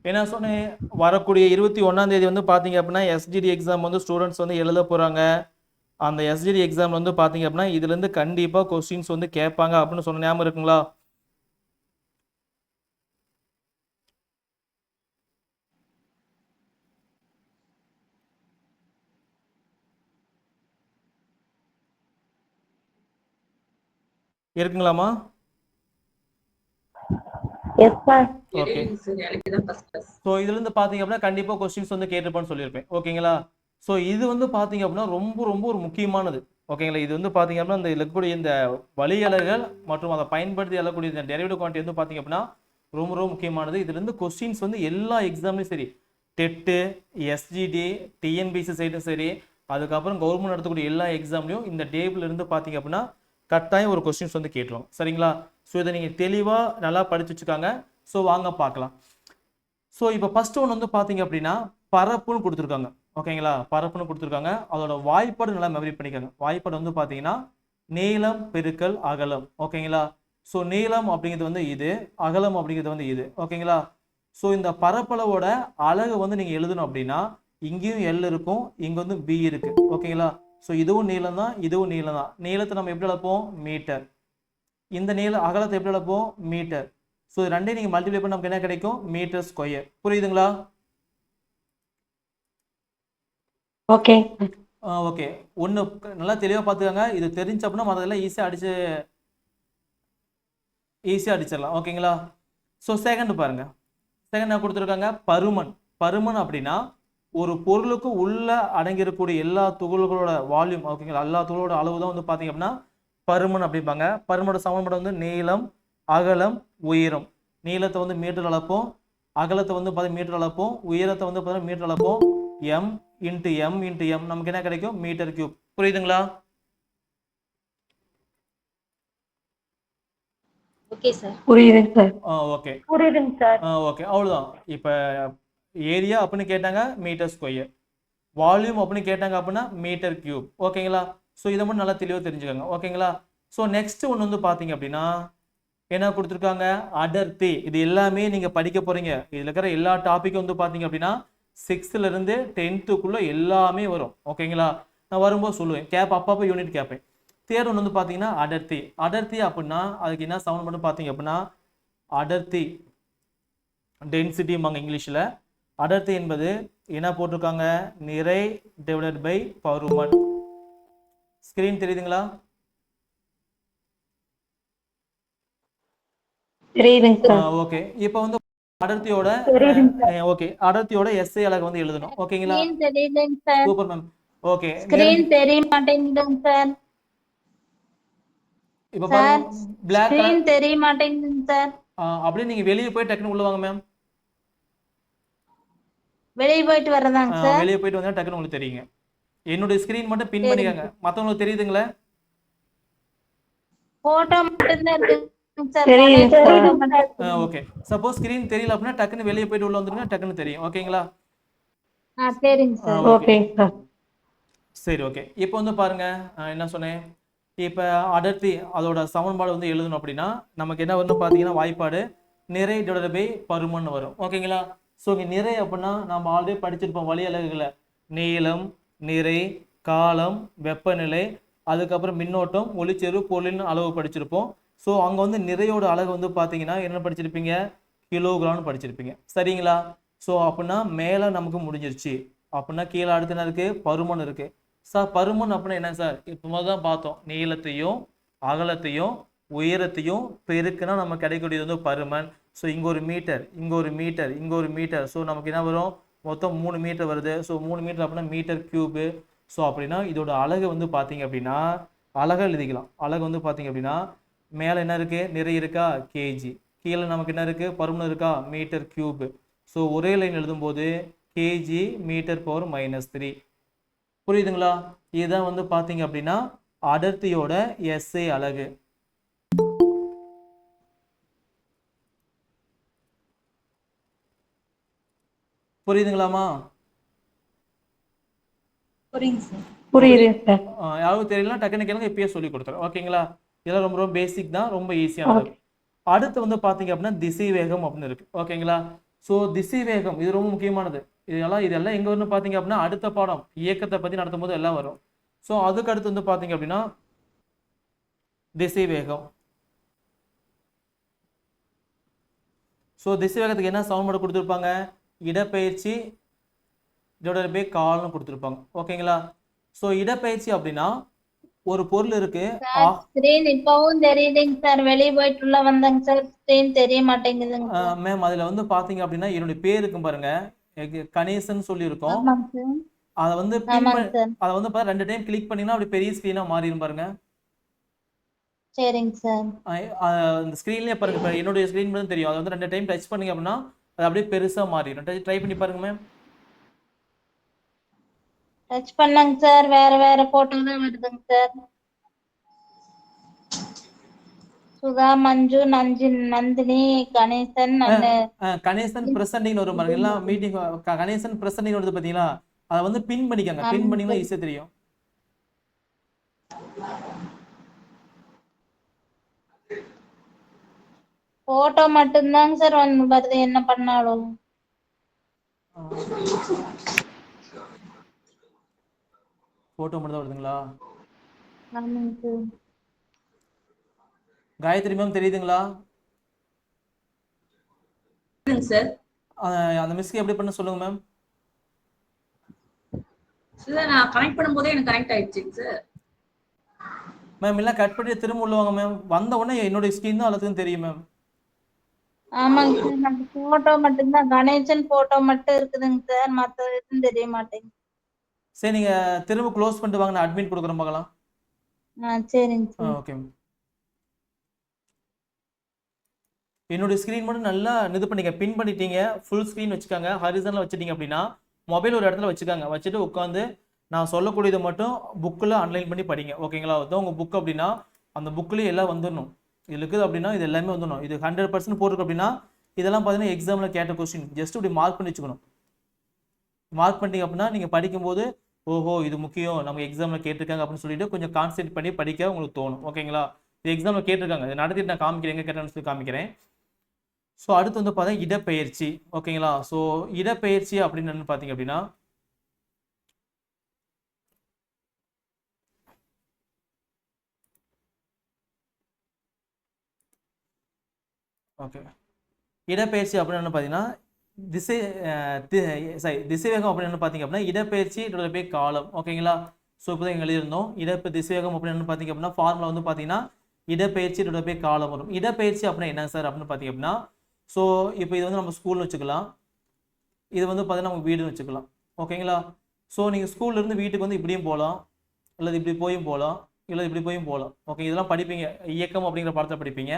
என்ன சொன்னேன், வரக்கூடிய 21ஆம் தேதி வந்து பார்த்தீங்க அப்படின்னா எஸ்ஜிடி எக்ஸாம் வந்து ஸ்டூடெண்ட்ஸ் வந்து எழுத போகிறாங்க. அந்த எஸ்ஜிடி எக்ஸாம் வந்து பார்த்தீங்க அப்படின்னா இதுலேருந்து கண்டிப்பாக கொஸ்டின்ஸ் வந்து கேட்பாங்க அப்படின்னு சொன்ன ஞாபகம் இருக்குங்களா? இருக்குங்களாமா? Yes sir. ஓகே. ஸோ இதுலேருந்து பார்த்தீங்க அப்படின்னா கண்டிப்பாக கொஸ்டின்ஸ் வந்து கேட்டிருப்பான்னு சொல்லியிருப்பேன். ஓகேங்களா? ஸோ இது வந்து பார்த்தீங்க அப்படின்னா ரொம்ப ரொம்ப ஒரு முக்கியமானது. ஓகேங்களா? இது வந்து பார்த்தீங்க அப்படின்னா இந்த இருக்கக்கூடிய இந்த வழியலகுகள் மற்றும் அதை பயன்படுத்தி எழக்கூடிய இந்த டெரிவேட்டிவ் குவான்டிட்டி வந்து பார்த்தீங்க அப்படின்னா ரொம்ப ரொம்ப முக்கியமானது. இதுலேருந்து கொஸ்டின்ஸ் வந்து எல்லா எக்ஸாம்லையும் சரி, டெட்டு, எஸ்ஜிடி, டிஎன்பிசி சைடும் சரி, அதுக்கப்புறம் கவர்மெண்ட் நடத்தக்கூடிய எல்லா எக்ஸாம்லையும் இந்த டேபிள் இருந்து பார்த்தீங்க அப்படின்னா கட்டாயம் ஒரு கொஸ்டின்ஸ் வந்து கேட்டுருவாங்க. சரிங்களா? ஸோ இதை நீங்கள் தெளிவாக நல்லா படிச்சு வச்சுக்காங்க. ஸோ வாங்க பார்க்கலாம். ஸோ இப்போ ஃபர்ஸ்ட் ஒன் வந்து பார்த்தீங்க அப்படின்னா பரப்புன்னு கொடுத்துருக்காங்க. ஓகேங்களா? பரப்புன்னு கொடுத்துருக்காங்க. அதோட வாய்ப்பாடு நல்லா மெமரி பண்ணிக்கோங்க. வாய்ப்பாடு வந்து பார்த்தீங்கன்னா நீளம் பெருக்கல் அகலம். ஓகேங்களா? ஸோ நீளம் அப்படிங்கிறது வந்து இது, அகலம் அப்படிங்கிறது வந்து இது. ஓகேங்களா? ஸோ இந்த பரப்பளவோட அலகு வந்து நீங்கள் எழுதணும் அப்படின்னா இங்கேயும் எல் இருக்கும், இங்கே வந்து பி இருக்கு. ஓகேங்களா? ஸோ இதுவும் நீளம் தான், இதுவும் நீளம் தான். நீளத்தை நம்ம எப்படி அளப்போம்? மீட்டர். இந்த அகலத்தை எப்படி அளப்போம்? மீட்டர். ஸோ ரெண்டையும் நீங்கள் மல்டிப்ளை பண்ண நமக்கு என்ன கிடைக்கும்? Metre square. புரியுதுங்களா? ஓகே. ஓகே. ஒன்று நல்லா தெளிவாக பார்த்துக்கோங்க. இது தெரிஞ்ச அப்படின்னா மற்றதெல்லாம் ஈஸியாக அடிச்சிடலாம். ஓகேங்களா? ஸோ செகண்ட் பாருங்க. செகண்ட் என்ன கொடுத்துருக்காங்க? பருமன். பருமன் அப்படின்னா ஒரு பொருளுக்கு உள்ள அடங்கியிருக்கக்கூடிய எல்லா துகள்களோட வால்யூம். ஓகேங்களா? எல்லா துகளோட அளவு தான் வந்து பார்த்தீங்க அப்படின்னா பருமன் அப்படிம்பாங்க. பருமனோட சமன்பாடு வந்து நீளம், அகலம், உயரம். நீளத்தை வந்து மீட்டர் அளப்போம், அகலத்தை வந்து பார்த்தீங்கன்னா மீட்டர் அளப்போம், உயரத்தை வந்து பார்த்தீங்கன்னா மீட்டர் அளப்போம். M into m into m நமக்கு என்ன கிடைக்கும்? Metre cube. புரியுதுங்களா? Okay sir. புரியுதுங்க சார். ஓகே. புரியுதுங்க சார். ஓகே, அவ்வளோதான். இப்போ ஏரியா அப்படின்னு கேட்டாங்க மீட்டர் ஸ்கொயர், வால்யூம் அப்படின்னு கேட்டாங்க அப்படின்னா மீட்டர் கியூப். ஓகேங்களா? ஸோ இதை மட்டும் நல்லா தெளிவாக தெரிஞ்சுக்கோங்க. ஓகேங்களா? ஸோ நெக்ஸ்ட் ஒன்று வந்து பார்த்தீங்க அப்படின்னா என்ன கொடுத்துருக்காங்க? அடர்த்தி. இது எல்லாமே நீங்கள் படிக்க போறீங்க. இதில் இருக்கிற எல்லா டாப்பிக்கும் வந்து பார்த்தீங்க அப்படின்னா 6th இருந்து 10th எல்லாமே வரும். ஓகேங்களா? நான் வரும்போது சொல்லுவேன், அப்பப்போ யூனிட் கேட்பேன். தேர்ட் ஒன்று வந்து பார்த்தீங்கன்னா அடர்த்தி. அடர்த்தி அப்படின்னா அதுக்கு என்ன சவுண்ட் மட்டும் பார்த்தீங்க அப்படின்னா அடர்த்தி, டென்சிட்டிம்பாங்க இங்கிலீஷில். அடர்த்தி என்பது என்ன போட்டிருக்காங்க? நிறை டிவைடட் பை பருமன். ஸ்கிரீன் தெரியுதுங்களா? ஓகே. இப்போ வந்து அடர்த்தியோட அடர்த்தியோட எஸ்ஐ அலகு வந்து எழுதணும். ஓகேங்களா? Super ma'am. ஓகே. ஸ்கிரீன் தெரிய மாட்டேங்குதுங்க சார். இப்போ பாருங்க, Black ஸ்கிரீன் தெரிய மாட்டேங்குதுங்க சார். அப்படியே நீங்க வெளியே போய் டக்குனு உள்ள வாங்க மேம். வெளியே போயிட்டு வரதாங்க சார். வெளியே போயிட்டு வந்தா டக்குனு உங்களுக்கு தெரியுங்க. என்னோட ஸ்கிரீன் மட்டும் பின் பண்ணிக்கங்க. மத்தவங்களுக்கு தெரியுதுங்களா? போட்டோ மட்டும் தான் இருக்கு. ஓகே. சப்போஸ் ஸ்கிரீன் தெரியல அப்படின்னா டக்குனு வெளியே போயிட்டு உள்ள வந்துருங்க, டக்குனு தெரியும். ஓகேங்களா? சரிங்க சார். Okay sir. சரி, ஓகே. இப்போ வந்து பாருங்க, என்ன சொன்னேன்? இப்போ அடர்த்தி அதோட சமன்பாடு வந்து எழுதணும் அப்படின்னா நமக்கு என்ன வரும்னு பார்த்தீங்கன்னா வாய்ப்பாடு நிறை டிவைடட் பை பருமன் வரும். ஓகேங்களா? ஸோ இங்கே நிறை அப்படின்னா நம்ம ஆல்ரெடி படிச்சிருப்போம் வழி அலகுகளை. நீளம், நிறை, காலம், வெப்பநிலை, அதுக்கப்புறம் மின்னோட்டம், ஒளிச்செரு, பொருளின் அளவு படிச்சிருப்போம். ஸோ அங்கே வந்து நிறையோட அலகு வந்து பார்த்தீங்கன்னா என்ன படிச்சிருப்பீங்க? கிலோகிராம்னு படிச்சிருப்பீங்க. சரிங்களா? ஸோ அப்படின்னா மேலே நமக்கு முடிஞ்சிருச்சு. அப்படின்னா கீழே அடுத்து என்ன இருக்குது? பருமன் இருக்குது. சார் பருமன் அப்படின்னா என்ன சார்? இப்போ தான் பார்த்தோம். நீளத்தையும் அகலத்தையும் உயரத்தையும் பெருக்குனா நம்ம கிடைக்கக்கூடியது வந்து பருமன். ஸோ இங்கே ஒரு மீட்டர், இங்கே ஒரு மீட்டர், இங்கே ஒரு மீட்டர். ஸோ நமக்கு என்ன வரும்? மொத்தம் 3 மீட்டர் வருது. ஸோ 3 மீட்டர் அப்படின்னா மீட்டர் கியூபு. ஸோ அப்படின்னா இதோட அலகு வந்து பார்த்தீங்க அப்படின்னா அலகை எழுதிக்கலாம். அலகு வந்து பார்த்தீங்க அப்படின்னா மேலே என்ன இருக்குது? நிறை இருக்கா? கேஜி. கீழே நமக்கு என்ன இருக்குது? பருமன் இருக்கா? Metre cube. ஸோ ஒரே லைன் எழுதும்போது கேஜி மீட்டர் பவர் -3. புரியுதுங்களா? இதுதான் வந்து பார்த்தீங்க அப்படின்னா அடர்த்தியோட எஸ்ஐ அலகு. புரியுதுங்களாமா? புரியுது சார். யாரும் தெரியல டக்குனு கேளுங்க, இப்பயே சொல்லி கொடுத்துறேன். ஓகேங்களா? இதெல்லாம் ரொம்ப ரொம்ப பேசிக் தான், ரொம்ப ஈஸியானது. அடுத்து வந்து பார்த்தீங்க அப்படின்னா திசை வேகம் அப்படின்னு இருக்கு. ஓகேங்களா? ஸோ திசை வேகம் இது ரொம்ப முக்கியமானது. இதெல்லாம் எங்க வரும்னு பார்த்தீங்க அப்படின்னா அடுத்த பாடம் இயக்கத்தை பற்றி நடத்தும் போது எல்லாம் வரும். ஸோ அதுக்கு அடுத்து வந்து பார்த்தீங்க அப்படின்னா திசை வேகம். ஸோ திசை வேகத்துக்கு என்ன சமன்பாடு கொடுத்துருப்பாங்க? இடப்பெயர்ச்சி டிவைடட் பை கால்னு கொடுத்துருப்பாங்க. ஓகேங்களா? ஸோ இடப்பெயர்ச்சி அப்படின்னா ஒரு பொருள் இருக்கு. சார் ஸ்கிரீன் இப்பவும் தெரியுதுங்க சார். வெளியே போயிட்டு உள்ள வந்தேங்க சார். ஸ்கிரீன் தெரிய மாட்டேங்குதுங்க சார். மேம் அதுல வந்து பாத்தீங்க அப்படின்னா என்னுடைய பேர் இருக்கும் பாருங்க, கணேசன் சொல்லி இருக்கும். ஆமாங்க சார். அதை வந்து பின் ஆமாங்க சார். அதை வந்து பாருங்க 2 டைம் கிளிக் பண்ணீங்கன்னா அப்படி பெரிய ஸ்க்ரீனா மாறிடும் பாருங்க. சரிங்க சார். இந்த ஸ்க்ரீன்லயே பாருங்க, இப்போ என்னுடைய ஸ்க்ரீன் மட்டும் தெரியும். அதை வந்து 2 டைம் டச் பண்ணீங்க அப்படின்னா அது அப்படியே பெருசா மாறிடும். ட்ரை பண்ணி பாருங்க மேம். டச் பண்ணாங்க சார். வேற வேற போட்டோ தான் வருதுங்க சார். சுதா, மஞ்சு, நந்தினி, கணேசன் கணேசன் பிரசன்டிங் வரும் பாருங்க. எல்லாம் மீட்டிங் கணேசன் பிரசன்டிங் வருது பாத்தீங்களா, அதை வந்து பின் பண்ணிக்கங்க. பின் ஆமாங்க பண்ணீங்கன்னா சார். ஈஸியா தெரியும். போட்டோ மட்டும்தாங்க சார் வருது என்ன பண்ணாலும். போட்டோ மட்டும் தான் வருதுங்களா? ஆமாங்க சார். காயத்ரி மேம் தெரியுதுங்களா? சார் அந்த மிஸ்க்கு எப்படி பண்ண சொல்லுங்க மேம். சார் நான் கனெக்ட் பண்ணும்போதே எனக்கு கனெக்ட் ஆயிடுச்சுங்க சார். மேம் எல்லாம் கட் பண்ணி திரும்ப உள்ள வாங்க மேம். வந்த உடனே என்னுடைய ஸ்கிரீன் தான் எல்லாத்துக்கும் தெரியும் மேம். ஆமாங்க சார். நம்ம போட்டோ மட்டும்தான், கணேசன் போட்டோ மட்டும் இருக்குதுங்க சார். மத்த எதுவும் தெரிய மாட்டேங்குது. சரி நீங்க திரும்ப க்ளோஸ் பண்ணிட்டு வாங்க, நான் அட்மிட் கொடுக்குறேன் பார்க்கலாம். சரிங்க சார். ஓகே. என்னுடைய ஸ்க்ரீன் மட்டும் நல்லா இது பண்ணிக்க, பின் பண்ணிட்டீங்க. ஃபுல் ஸ்க்ரீன் வச்சுக்காங்க. ஹரிசனில் வச்சுட்டீங்க அப்படின்னா மொபைல் ஒரு இடத்துல வச்சுக்காங்க. வச்சுட்டு உட்காந்து நான் சொல்லக்கூடியதை மட்டும் புக்கில் அன்லைன் பண்ணி படிங்க. ஓகேங்களா? அதுதான் உங்கள் புக் அப்படின்னா அந்த புக்லேயே எல்லாம் வந்துடணும். இது இருக்குது அப்படின்னா இது எல்லாமே வந்துடணும். இது 100% போட்டிருக்கு அப்படின்னா இதெல்லாம் பார்த்தீங்கன்னா எக்ஸாமில் கேட்ட கொஸ்டின். ஜஸ்ட் இப்படி மார்க் பண்ணி வச்சுக்கணும். மார்க் பண்ணிட்டீங்க அப்படின்னா நீங்கள் படிக்கும்போது ஓஹோ இது முக்கியம், நம்ம எக்ஸாமில் கேட்டிருக்காங்க அப்படின்னு சொல்லிட்டு கொஞ்சம் கான்சென்ட்ரேட் பண்ணி படிக்க உங்களுக்கு தோணும். ஓகேங்களா? இது எக்ஸாமில் கேட்டிருக்காங்க. இதை நடத்திட்டு நான் காமிக்கிறேன், எங்கே கேட்டேன்னு சொல்லி காமிக்கிறேன். ஸோ அடுத்து வந்து பார்த்தீங்கன்னா இடப்பெயர்ச்சி. ஓகேங்களா? ஸோ இடப்பெயர்ச்சி அப்படின்னு என்ன பார்த்தீங்க அப்படின்னா ஓகே, இடப்பெயர்ச்சி அப்படின்னு என்ன பார்த்தீங்கன்னா திசைவேகம் அப்படின்னு என்ன பார்த்தீங்க அப்படின்னா இடப்பெயர்ச்சி பேர் காலம். ஓகேங்களா? ஸோ இப்போ தான் எங்க எழுதியிருந்தோம். திசைவேகம் அப்படின்னு என்ன பார்த்தீங்க அப்படின்னா ஃபார்முலா வந்து பார்த்தீங்கன்னா இடப்பெயர்ச்சி பேர் காலம் வரும். இடப்பெயர்ச்சி அப்படின்னா என்ன சார் அப்படின்னு பார்த்தீங்க அப்படின்னா, ஸோ இப்போ இது வந்து நம்ம ஸ்கூல்னு வச்சுக்கலாம், இது வந்து பார்த்தீங்கன்னா நம்ம வீடுன்னு வச்சுக்கலாம். ஓகேங்களா? ஸோ நீங்கள் ஸ்கூல்லேருந்து வீட்டுக்கு வந்து இப்படியும் போகலாம், இல்லை இப்படி போயும் போகலாம், இல்லை இப்படி போயும் போகலாம். ஓகே, இதெல்லாம் படிப்பீங்க, இயக்கம் அப்படிங்கிற பாடத்தை படிப்பீங்க.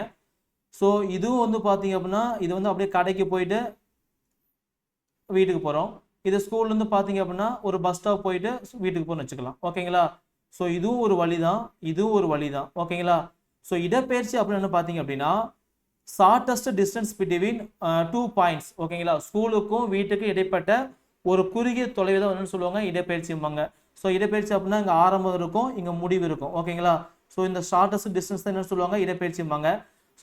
ஸோ இதுவும் வந்து பார்த்தீங்க அப்படின்னா இது வந்து அப்படியே கடைக்கு போயிட்டு வீட்டுக்கு போகிறோம். இது ஸ்கூல்லேருந்து பார்த்தீங்க அப்படின்னா ஒரு பஸ் ஸ்டாப் போயிட்டு வீட்டுக்கு போகணும்னு வச்சுக்கலாம். ஓகேங்களா? ஸோ இதுவும் ஒரு வழி தான், இதுவும் ஒரு வழி தான். ஓகேங்களா? ஸோ இடப்பெயர்ச்சி அப்படின்னு என்ன பார்த்தீங்க அப்படின்னா ஷார்டஸ்ட் டிஸ்டன்ஸ் பிட்வீன் 2 பாயிண்ட்ஸ். ஓகேங்களா? ஸ்கூலுக்கும் வீட்டுக்கும் இடைப்பட்ட ஒரு குறுகிய தொலைவு தான் என்னன்னு சொல்லுவாங்க இடப்பெயர்ச்சிம்பாங்க. ஸோ இடப்பெயர்ச்சி அப்படின்னா இங்கே ஆரம்பம் இருக்கும், இங்கே முடிவு இருக்கும். ஓகேங்களா? ஸோ இந்த ஷார்டஸ்ட் டிஸ்டன்ஸ் தான் என்னன்னு சொல்லுவாங்க இடப்பெயர்ச்சிம்பாங்க.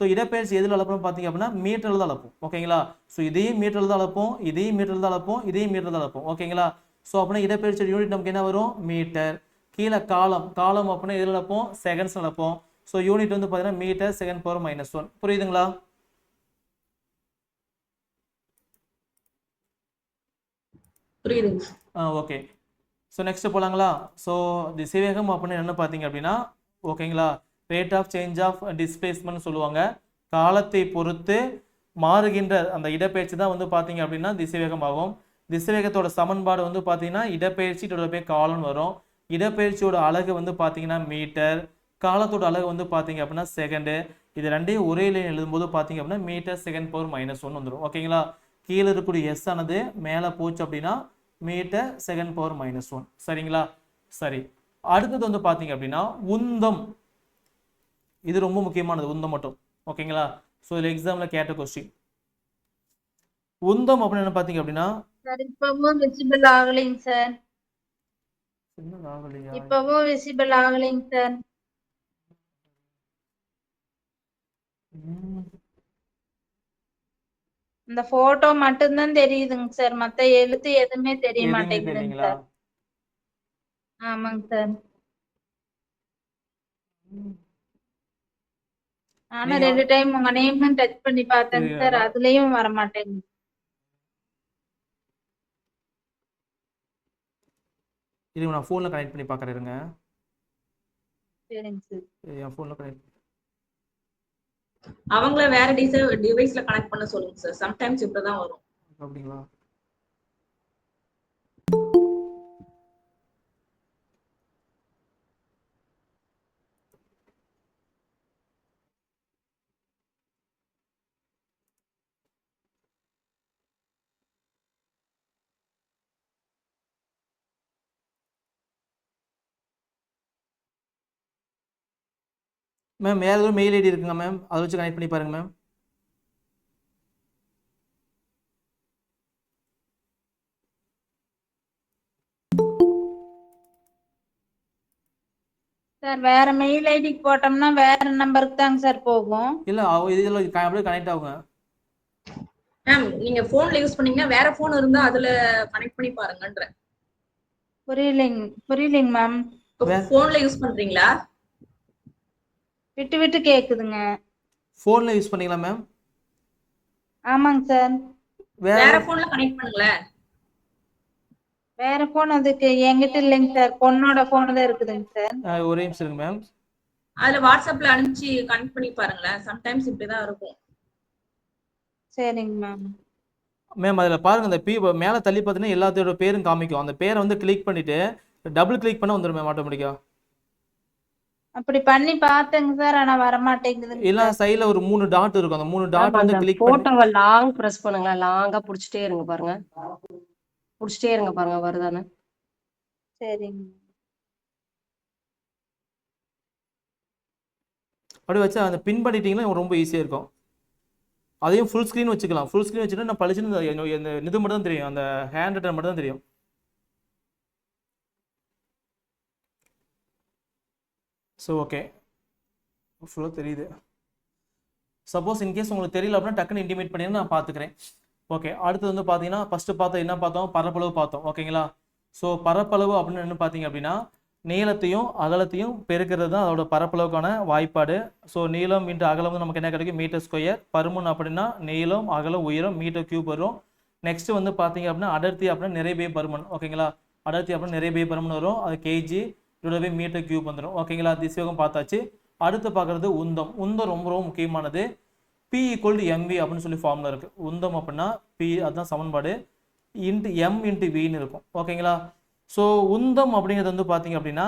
ஸோ இடப்பெயர்ச்சி எதில் அளப்போம் பார்த்தீங்க அப்படின்னா மீட்டரில் தான் அளப்போம். ஓகேங்களா? ஸோ இதையும் மீட்டரில் தான் அளப்போம், இதையும் மீட்டரில் தான் அளப்போம், இதையும் மீட்டரில் தான் அளப்போம். ஓகேங்களா? ஸோ அப்படின்னா இடப்பெயர்ச்சி யூனிட் நமக்கு என்ன வரும்? மீட்டர். கீழே காலம் அப்படின்னா எதில் அளப்போம்? செகண்ட்ஸ் அளப்போம். ஸோ யூனிட் வந்து பார்த்தீங்கன்னா மீட்டர் செகண்ட் பவர் -1. புரியுதுங்களா? புரியுதுங்க. ஓகே. ஸோ நெக்ஸ்ட் போகலாங்களா? ஸோ திசைவேகம் அப்படின்னு என்ன பார்த்தீங்க அப்படின்னா ஓகேங்களா rate of change of displacement சொல்லுவாங்க. காலத்தை பொறுத்து மாறுகின்ற அந்த இடப்பெயர்ச்சி தான் வந்து பார்த்தீங்க அப்படின்னா திசைவேகம் ஆகும். திசைவேகத்தோட சமன்பாடு வந்து பார்த்தீங்கன்னா இடப்பெயர்ச்சியோட பேர் காலம்னு வரும். இடப்பெயர்ச்சியோட அலகு வந்து பார்த்தீங்கன்னா மீட்டர், காலத்தோட அலகு வந்து பார்த்தீங்க அப்படின்னா செகண்டு. இது ரெண்டையும் ஒரே லைன் எழுதும்போது பார்த்தீங்க அப்படின்னா மீட்டர் செகண்ட் பவர் -1 வந்துடும். ஓகேங்களா? கீழே இருக்கக்கூடிய எஸ் ஆனது மேலே போச்சு அப்படின்னா மீட்டர் செகண்ட் பவர் -1. சரிங்களா? சரி, அடுத்தது வந்து பார்த்தீங்க அப்படின்னா உந்தம். இது ரொம்ப முக்கியமானது, உந்தம் மட்டும். ஓகேங்களா? ஸோ இதில் எக்ஸாமில் கேட்ட கொஸ்டின் உந்தம் அப்படின்னு என்ன பார்த்தீங்க அப்படின்னா சார் இப்பவும் விசிபிள் ஆகலைங்க சார். இப்பவும் விசிபிள் ஆகலைங்க சார். இந்த போட்டோ மட்டும்தான் தெரியுதுங்க சார். மத்த எழுத்து எதுவுமே தெரிய எதுவுமே மாட்டேங்குதுங்க தெரியலீங்களா? சார். ஆமாங்க சார். ஆனா நீங்க 2 டைம் உங்க நேம் டச் பண்ணி பார்த்தேங்க சார். இது அதுலயும் வர மாட்டேங்குது. இது நான் ஃபோனில் கனெக்ட் பண்ணி பார்க்குறேன் இருங்க. சரிங்க சார். என் ஃபோனில் கனெக்ட் அவங்கள வேற டிவைஸ்ல கனெக்ட் பண்ண சொல்லுங்க சார். சம்டைம்ஸ் இப்படிதான் வரும். அப்படிங்களா? மேம் வேறு எதுவும் மெயில் ஐடி இருக்குங்க மேம், அதை வச்சு கனெக்ட் பண்ணி பாருங்க மேம். சார் வேற மெயில் ஐடிக்கு போட்டோம்னா வேற நம்பருக்கு தாங்க சார் போகும். இல்லை இதில் அப்படியே கனெக்ட் ஆகுங்க. மேம் நீங்க போன்ல யூஸ் பண்ணீங்கன்னா வேற போன் இருந்தா அதுல கனெக்ட் பண்ணி பாருங்கன்ற. புரியலைங்க மேம். போன்ல யூஸ் பண்றீங்களா? விட்டு விட்டு கேக்குதுங்க. ஃபோனில் யூஸ் பண்ணீங்களா மேம்? ஆமாங்க சார். வேற போன்ல கனெக்ட் பண்ணுங்களேன். வேற போன் அதுக்கு என்கிட்ட இல்லைங்க சார், பொண்ணோட போன் தான் இருக்குதுங்க சார். ஒரே நிமிஷம் இருங்க மேம். அதுல வாட்ஸ்அப்ல அனுப்பிச்சு கனெக்ட் பண்ணி பாருங்களேன். சம்டைம்ஸ் இப்படிதான் இருக்கும். சரிங்க மேம். மேம் அதில் பாருங்கள், அந்த மேலே தள்ளி பார்த்தீங்கன்னா எல்லாத்தோட பேரும் காமிக்கும். அந்த பேரை வந்து கிளிக் பண்ணிவிட்டு டபுள் கிளிக் பண்ண வந்துடும் மேம் ஆட்டோமேட்டிக்காக. அப்படி பண்ணி பார்த்தேங்க சார், ஆனா வர மாட்டேங்குதுங்க இல்லை சார். சைடில் ஒரு 3 டாட் இருக்கும், அந்த 3 டாட் வந்து கிளிக் பண்ணி போட்டோவை லாங் பிரஸ் பண்ணுங்க. லாங்கா புடிச்சிட்டே இருங்க பாருங்க. புடிச்சிட்டே இருங்க பாருங்க வருதானே. சரிங்க. அப்படி வச்சு அந்த பின் பண்ணிட்டீங்கன்னா ரொம்ப ஈஸியாக இருக்கும். அதையும் ஃபுல் ஸ்க்ரீன் வச்சுக்கலாம். ஃபுல் ஸ்க்ரீன் வச்சுட்டு நான் பழிச்சுன்னு இந்த இது மட்டும் தான் தெரியும், அந்த ஹேண்ட் ரைட்டர் மட்டும் தான் தெரியும். ஸோ ஓகே, ஃபுல்லாக தெரியுது. சப்போஸ் இன்கேஸ் உங்களுக்கு தெரியல அப்படின்னா டக்குன்னு இன்டிமேட் பண்ணி நான் பார்த்துக்கிறேன். ஓகே, அடுத்து வந்து பார்த்தீங்கன்னா ஃபஸ்ட்டு பார்த்தோம் என்ன பார்த்தோம், பரப்பளவு பார்த்தோம். ஓகேங்களா? ஸோ பரப்பளவு அப்படின்னு என்ன பார்த்தீங்க அப்படின்னா நீளத்தையும் அகலத்தையும் பெருக்கிறது தான் அதோட பரப்பளவுக்கான வாய்ப்பாடு. ஸோ நீளம் இன்ட்டு அகலம் வந்து நமக்கு என்ன கிடைக்கும், மீட்டர் ஸ்கொயர். பருமன் அப்படின்னா நீளம் அகலம் உயரம் மீட்டர் கியூப் வரும். நெக்ஸ்ட் வந்து பார்த்தீங்க அப்படின்னா அடர்த்தி அப்படின்னா நிறைய பருமன். ஓகேங்களா? அடர்த்தி அப்படின்னா நிறைய பருமன் வரும், அது கேஜி இதோடவே மீட்டர் கியூப் வந்துடும். ஓகேங்களா? திசைவேகம் பார்த்தாச்சு. அடுத்து பார்க்குறது உந்தம். உந்தம் ரொம்ப ரொம்ப முக்கியமானது. P = mv அப்படின்னு சொல்லி ஃபார்முலா இருக்குது. உந்தம் அப்படின்னா P, அதுதான் சமன்பாடு, இன்ட்டு எம் இன்ட்டு வின்னு இருக்கும். ஓகேங்களா? ஸோ உந்தம் அப்படிங்கிறது வந்து பார்த்தீங்க அப்படின்னா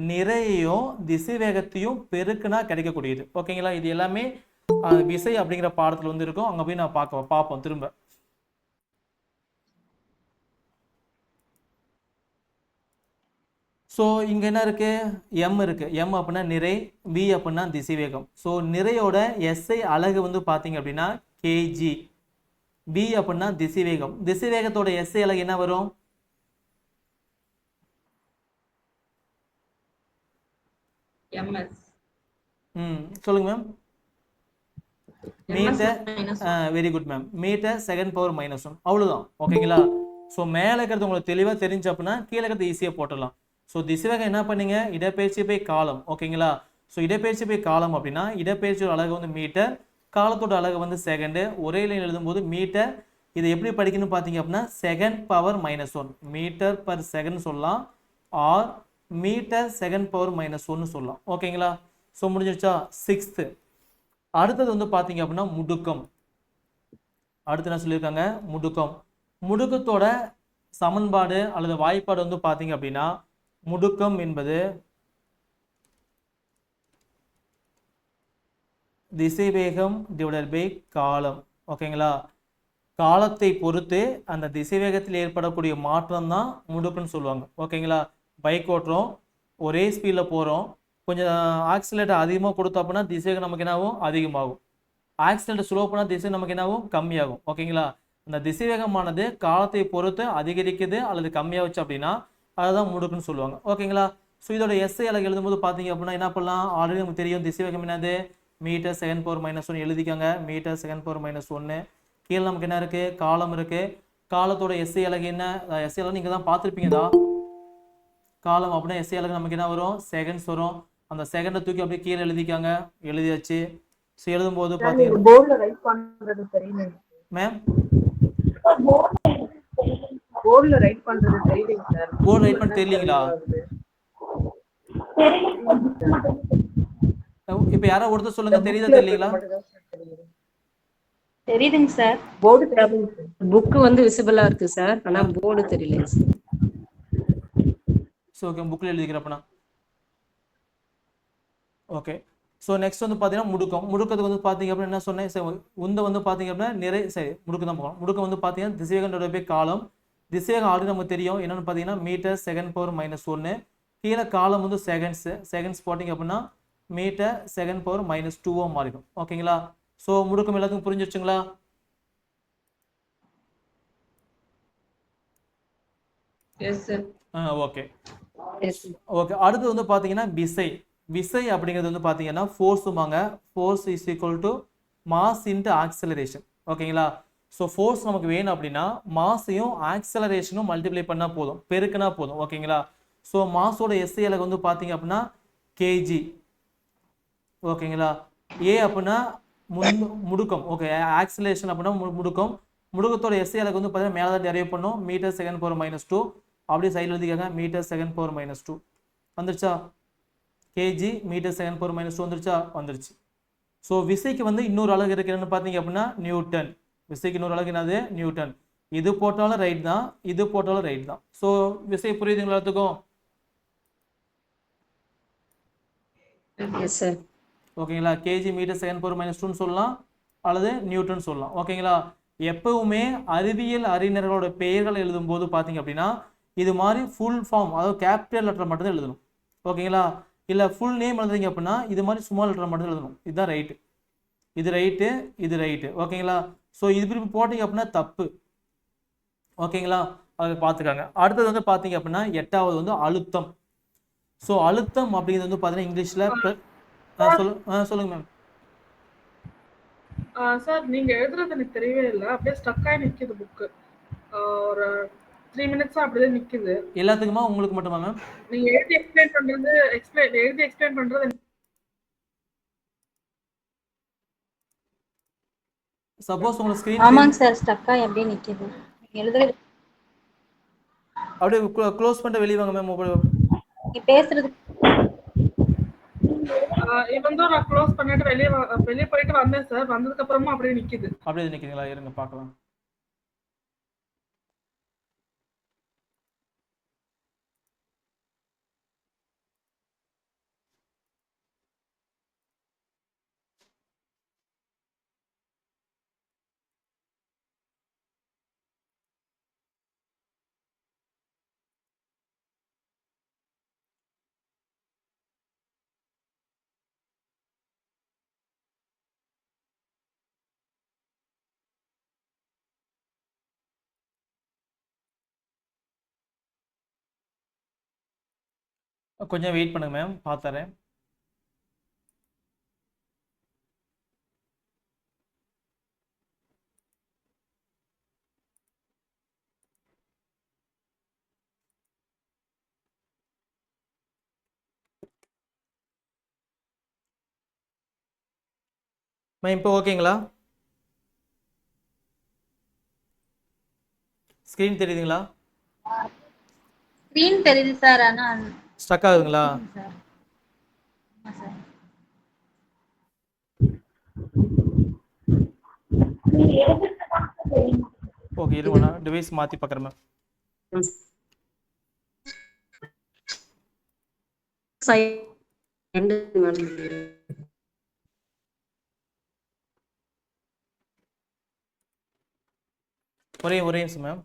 நிறையையும் திசைவேகத்தையும் பெருக்குனா கிடைக்கக்கூடியது. ஓகேங்களா? இது எல்லாமே விசை அப்படிங்கிற பாடத்தில் வந்து இருக்கும், அங்கே போய் நான் பார்ப்போம் திரும்ப. ஸோ இங்கே என்ன இருக்குது, எம் இருக்குது. எம் அப்படின்னா நிறை, வி அப்படின்னா திசைவேகம். ஸோ நிறையோட எஸ்ஐ அலகு வந்து பார்த்தீங்க அப்படின்னா கேஜி. பி அப்படின்னா திசைவேகம். திசைவேகத்தோட எஸ்ஐ அலகு என்ன வரும், ms. சொல்லுங்க ma'am. Metre. Very good ma'am. Metre second power -1. அவ்வளோதான். ஓகேங்களா? ஸோ மேலே இருக்கிறது உங்களுக்கு தெளிவாக தெரிஞ்சு அப்படின்னா கீழே இருக்கிறது ஈஸியாக போட்டுடலாம். ஸோ திசைவேகம் என்ன பண்ணீங்க, இடப்பெயர்ச்சி பை காலம். ஓகேங்களா? ஸோ இடப்பெயர்ச்சி பை காலம் அப்படின்னா இடப்பெயர்ச்சியோட அலகு வந்து மீட்டர், காலத்தோட அலகு வந்து செகண்டு. ஒரே லைன் எழுதும்போது மீட்டர், இதை எப்படி படிக்கணும்னு பார்த்தீங்க அப்படின்னா second power -1 metre per second சொல்லலாம், ஆர் மீட்டர் செகண்ட் பவர் -1 சொல்லலாம். ஓகேங்களா? ஸோ முடிஞ்சிருச்சா? 6th. அடுத்தது வந்து பார்த்தீங்க அப்படின்னா முடுக்கம். அடுத்து என்ன சொல்லியிருக்காங்க, முடுக்கம். முடுக்கத்தோட சமன்பாடு அல்லது வாய்ப்பாடு வந்து பார்த்தீங்க அப்படின்னா முடுக்கம் என்பது திசைவேகம் டிவைடட் பை காலம். ஓகேங்களா? காலத்தை பொறுத்து அந்த திசைவேகத்தில் ஏற்படக்கூடிய மாற்றம் தான் முடுக்குன்னு சொல்லுவாங்க. ஓகேங்களா? பைக் ஓட்டுறோம், ஒரே ஸ்பீடில் போகிறோம், கொஞ்சம் ஆக்சிலேட்டர் அதிகமாக கொடுத்தோம் அப்படின்னா திசைவேகம் நமக்கு என்னாகும், அதிகமாகும். ஆக்சிலேட்டர் ஸ்லோ பண்ணால் திசை நமக்கு என்னாகும், கம்மியாகும். ஓகேங்களா? அந்த திசைவேகமானது காலத்தை பொறுத்து அதிகரிக்குது அல்லது கம்மியாகுச்சு அப்படின்னா அதுதான் முடுக்குன்னு சொல்லுவாங்க. ஓகேங்களா? ஸோ இதோட எஸ்ஐ அலகு எழுதும்போது பார்த்தீங்க அப்படின்னா என்ன பண்ணலாம், ஆல்ரெடி நமக்கு தெரியும் திசைவேகம் என்னது, மீட்டர் செகண்ட் பவர் -1 எழுதிக்காங்க. Metre second power -1. கீழே நமக்கு என்ன இருக்குது, காலம் இருக்குது. காலத்தோட எஸ்ஐ அலகு என்ன, எஸ்ஐ அலகு நீங்கள் தான் பார்த்துருப்பீங்கதா. காலம் அப்படின்னா எஸ்ஐ அலகு நமக்கு என்ன வரும், செகண்ட்ஸ் வரும். அந்த செகண்டை தூக்கி அப்படியே கீழே எழுதிக்காங்க. எழுதியாச்சு. ஸோ எழுதும்போது பார்த்தீங்கன்னா மேம் போர்ட்ல ரைட் பண்றது தெரியல சார். போர்டு ரைட் பண்ண தெரியலீங்களா? இப்ப யாரோ ஒருத்தர் சொல்லுங்க, தெரியுதா தெரியலீங்களா? தெரியுதுங்க சார். போர்டு புக் வந்து விசிபிளா இருக்கு சார், ஆனா போர்டு தெரியலைங்க சார். ஸோ ஓகே, புக்கில் எழுதிக்கிறப்பனா ஓகே. ஸோ நெக்ஸ்ட் வந்து பார்த்தீங்கன்னா முடுக்கம். முடுக்கத்துக்கு வந்து பார்த்தீங்க அப்படின்னா என்ன சொன்னேன், சரி, உந்த வந்து பார்த்தீங்க அப்படின்னா நிறைய, சரி முடுக்கம் தான் போகலாம். முடுக்கம் வந்து பார்த்தீங்கன்னா திசைவேகன்றோட போய் காலம், திசைவேகம் ஆல்ரெடி நமக்கு தெரியும் என்னன்னு பார்த்தீங்கன்னா மீட்டர் செகண்ட் பவர் -1, கீழே காலம் வந்து செகண்ட்ஸ் போட்டிங்க அப்படின்னா மீட்டர் செகண்ட் பவர் -2 மாறிடும். ஓகேங்களா? ஸோ முடுக்கம் எல்லாத்துக்கும் புரிஞ்சிருச்சுங்களா? Yes sir. Okay yes okay. அடுத்து வந்து பார்த்தீங்கன்னா விசை. விசை அப்படிங்கிறது வந்து பார்த்தீங்கன்னா ஃபோர்ஸுமாங்க. Force is equal to mass into acceleration. ஓகேங்களா? ஸோ ஃபோர்ஸ் நமக்கு வேணும் அப்படின்னா மாஸையும் ஆக்சலரேஷனும் மல்டிப்ளை பண்ணால் போதும், பெருக்குனா போதும். ஓகேங்களா? ஸோ மாஸோட எஸ்ஐ அலகு வந்து பார்த்தீங்க அப்படின்னா கேஜி. ஓகேங்களா? ஏ அப்படின்னா முடுக்கம். ஓகே, ஆக்சலேஷன் அப்படின்னா முடுக்கம். முடுக்கத்தோட எஸ்ஐ அலகு வந்து பார்த்தீங்கன்னா மேலே தான் டெரைவ் பண்ணும், மீட்டர் செகண்ட் பவர் -2. அப்படியே சைடில் எழுதிக்காங்க, மீட்டர் செகண்ட் பவர் -2 வந்துருச்சா? கேஜி மீட்டர் செகண்ட் பவர் -2 வந்துருச்சா? வந்துருச்சு. ஸோ விசைக்கு வந்து இன்னொரு அலகு இருக்கு, என்னன்னு பார்த்தீங்க அப்படின்னா நியூட்டன். விசைக்கு இன்னொரு அலகு என்னது? நியூட்டன். இது போட்டாலும் ரைட் தான், இது போட்டாலும் ரைட் தான். ஸோ விசை புரியுதுங்களா எல்லாத்துக்கும்? Yes sir. ஓகேங்களா? கேஜி மீட்டர் செகண்ட் பவர் -2 சொல்லலாம், அல்லது நியூட்டன் சொல்லலாம். ஓகேங்களா? எப்பவுமே அறிவியல் அறிஞர்களோட பெயர்கள் எழுதும் போது பார்த்தீங்க அப்படின்னா இது மாதிரி ஃபுல் ஃபார்ம், அதாவது கேபிட்டல் லெட்டர் மட்டும் தான் எழுதணும். ஓகேங்களா? இல்லை ஃபுல் நேம் எழுதுறீங்க அப்படின்னா இது மாதிரி ஸ்மால் லெட்டர் மட்டும் எழுதணும். இதுதான் ரைட்டு, இது ரைட்டு, இது ரைட்டு. ஓகேங்களா? ஸோ இது இப்படி போட்டிங்க அப்படின்னா தப்பு. ஓகேங்களா? அதை பார்த்துக்காங்க. அடுத்தது வந்து பார்த்தீங்க அப்படின்னா 8வது வந்து அழுத்தம். ஸோ அழுத்தம் அப்படிங்கிறது வந்து பார்த்தீங்கன்னா இங்கிலீஷில் சொல்லுங்க மேம். சார் நீங்க எழுதுறது எனக்கு தெரியவே இல்லை, அப்படியே ஸ்டக் ஆகி நிக்குது புக்கு. ஒரு 3 மினிட்ஸா அப்படியே நிக்குது. எல்லாத்துக்குமா உங்களுக்கு மட்டுமா மேம்? நீங்க எழுதி எக்ஸ்பிளைன் பண்றது சப்போஸ் உங்களுக்கு ஸ்க்ரீன் ஆமாங்க சார், ஸ்டக்கா அப்படியே நிக்குது. எழுதுறது அப்படியே க்ளோஸ் பண்ணிட்டு வெளியே வாங்க மேம். மொபைல் நீங்க பேசுறது இவன் தான் நான் க்ளோஸ் பண்ணிட்டு வெளியே போயிட்டு வந்தேன் சார். வந்ததுக்கு அப்புறமா அப்படியே நிக்குது. அப்படியே நிற்கிறீங்களா? இருங்க பார்க்கலாம். கொஞ்சம் வெயிட் பண்ணுங்க மேம், பார்த்துறேன். மேம் இப்போ ஓகேங்களா? ஸ்க்ரீன் தெரியுதுங்களா? ஸ்க்ரீன் தெரியுது சார், ஆனா ஸ்டக் ஆகுதுங்களா? சார் ஆமா சார். ஓகே, இருங்க நான் டிவைஸ் மாற்றி பார்க்குறேன் மேம். ஒரே நிமிஷம் மேம்.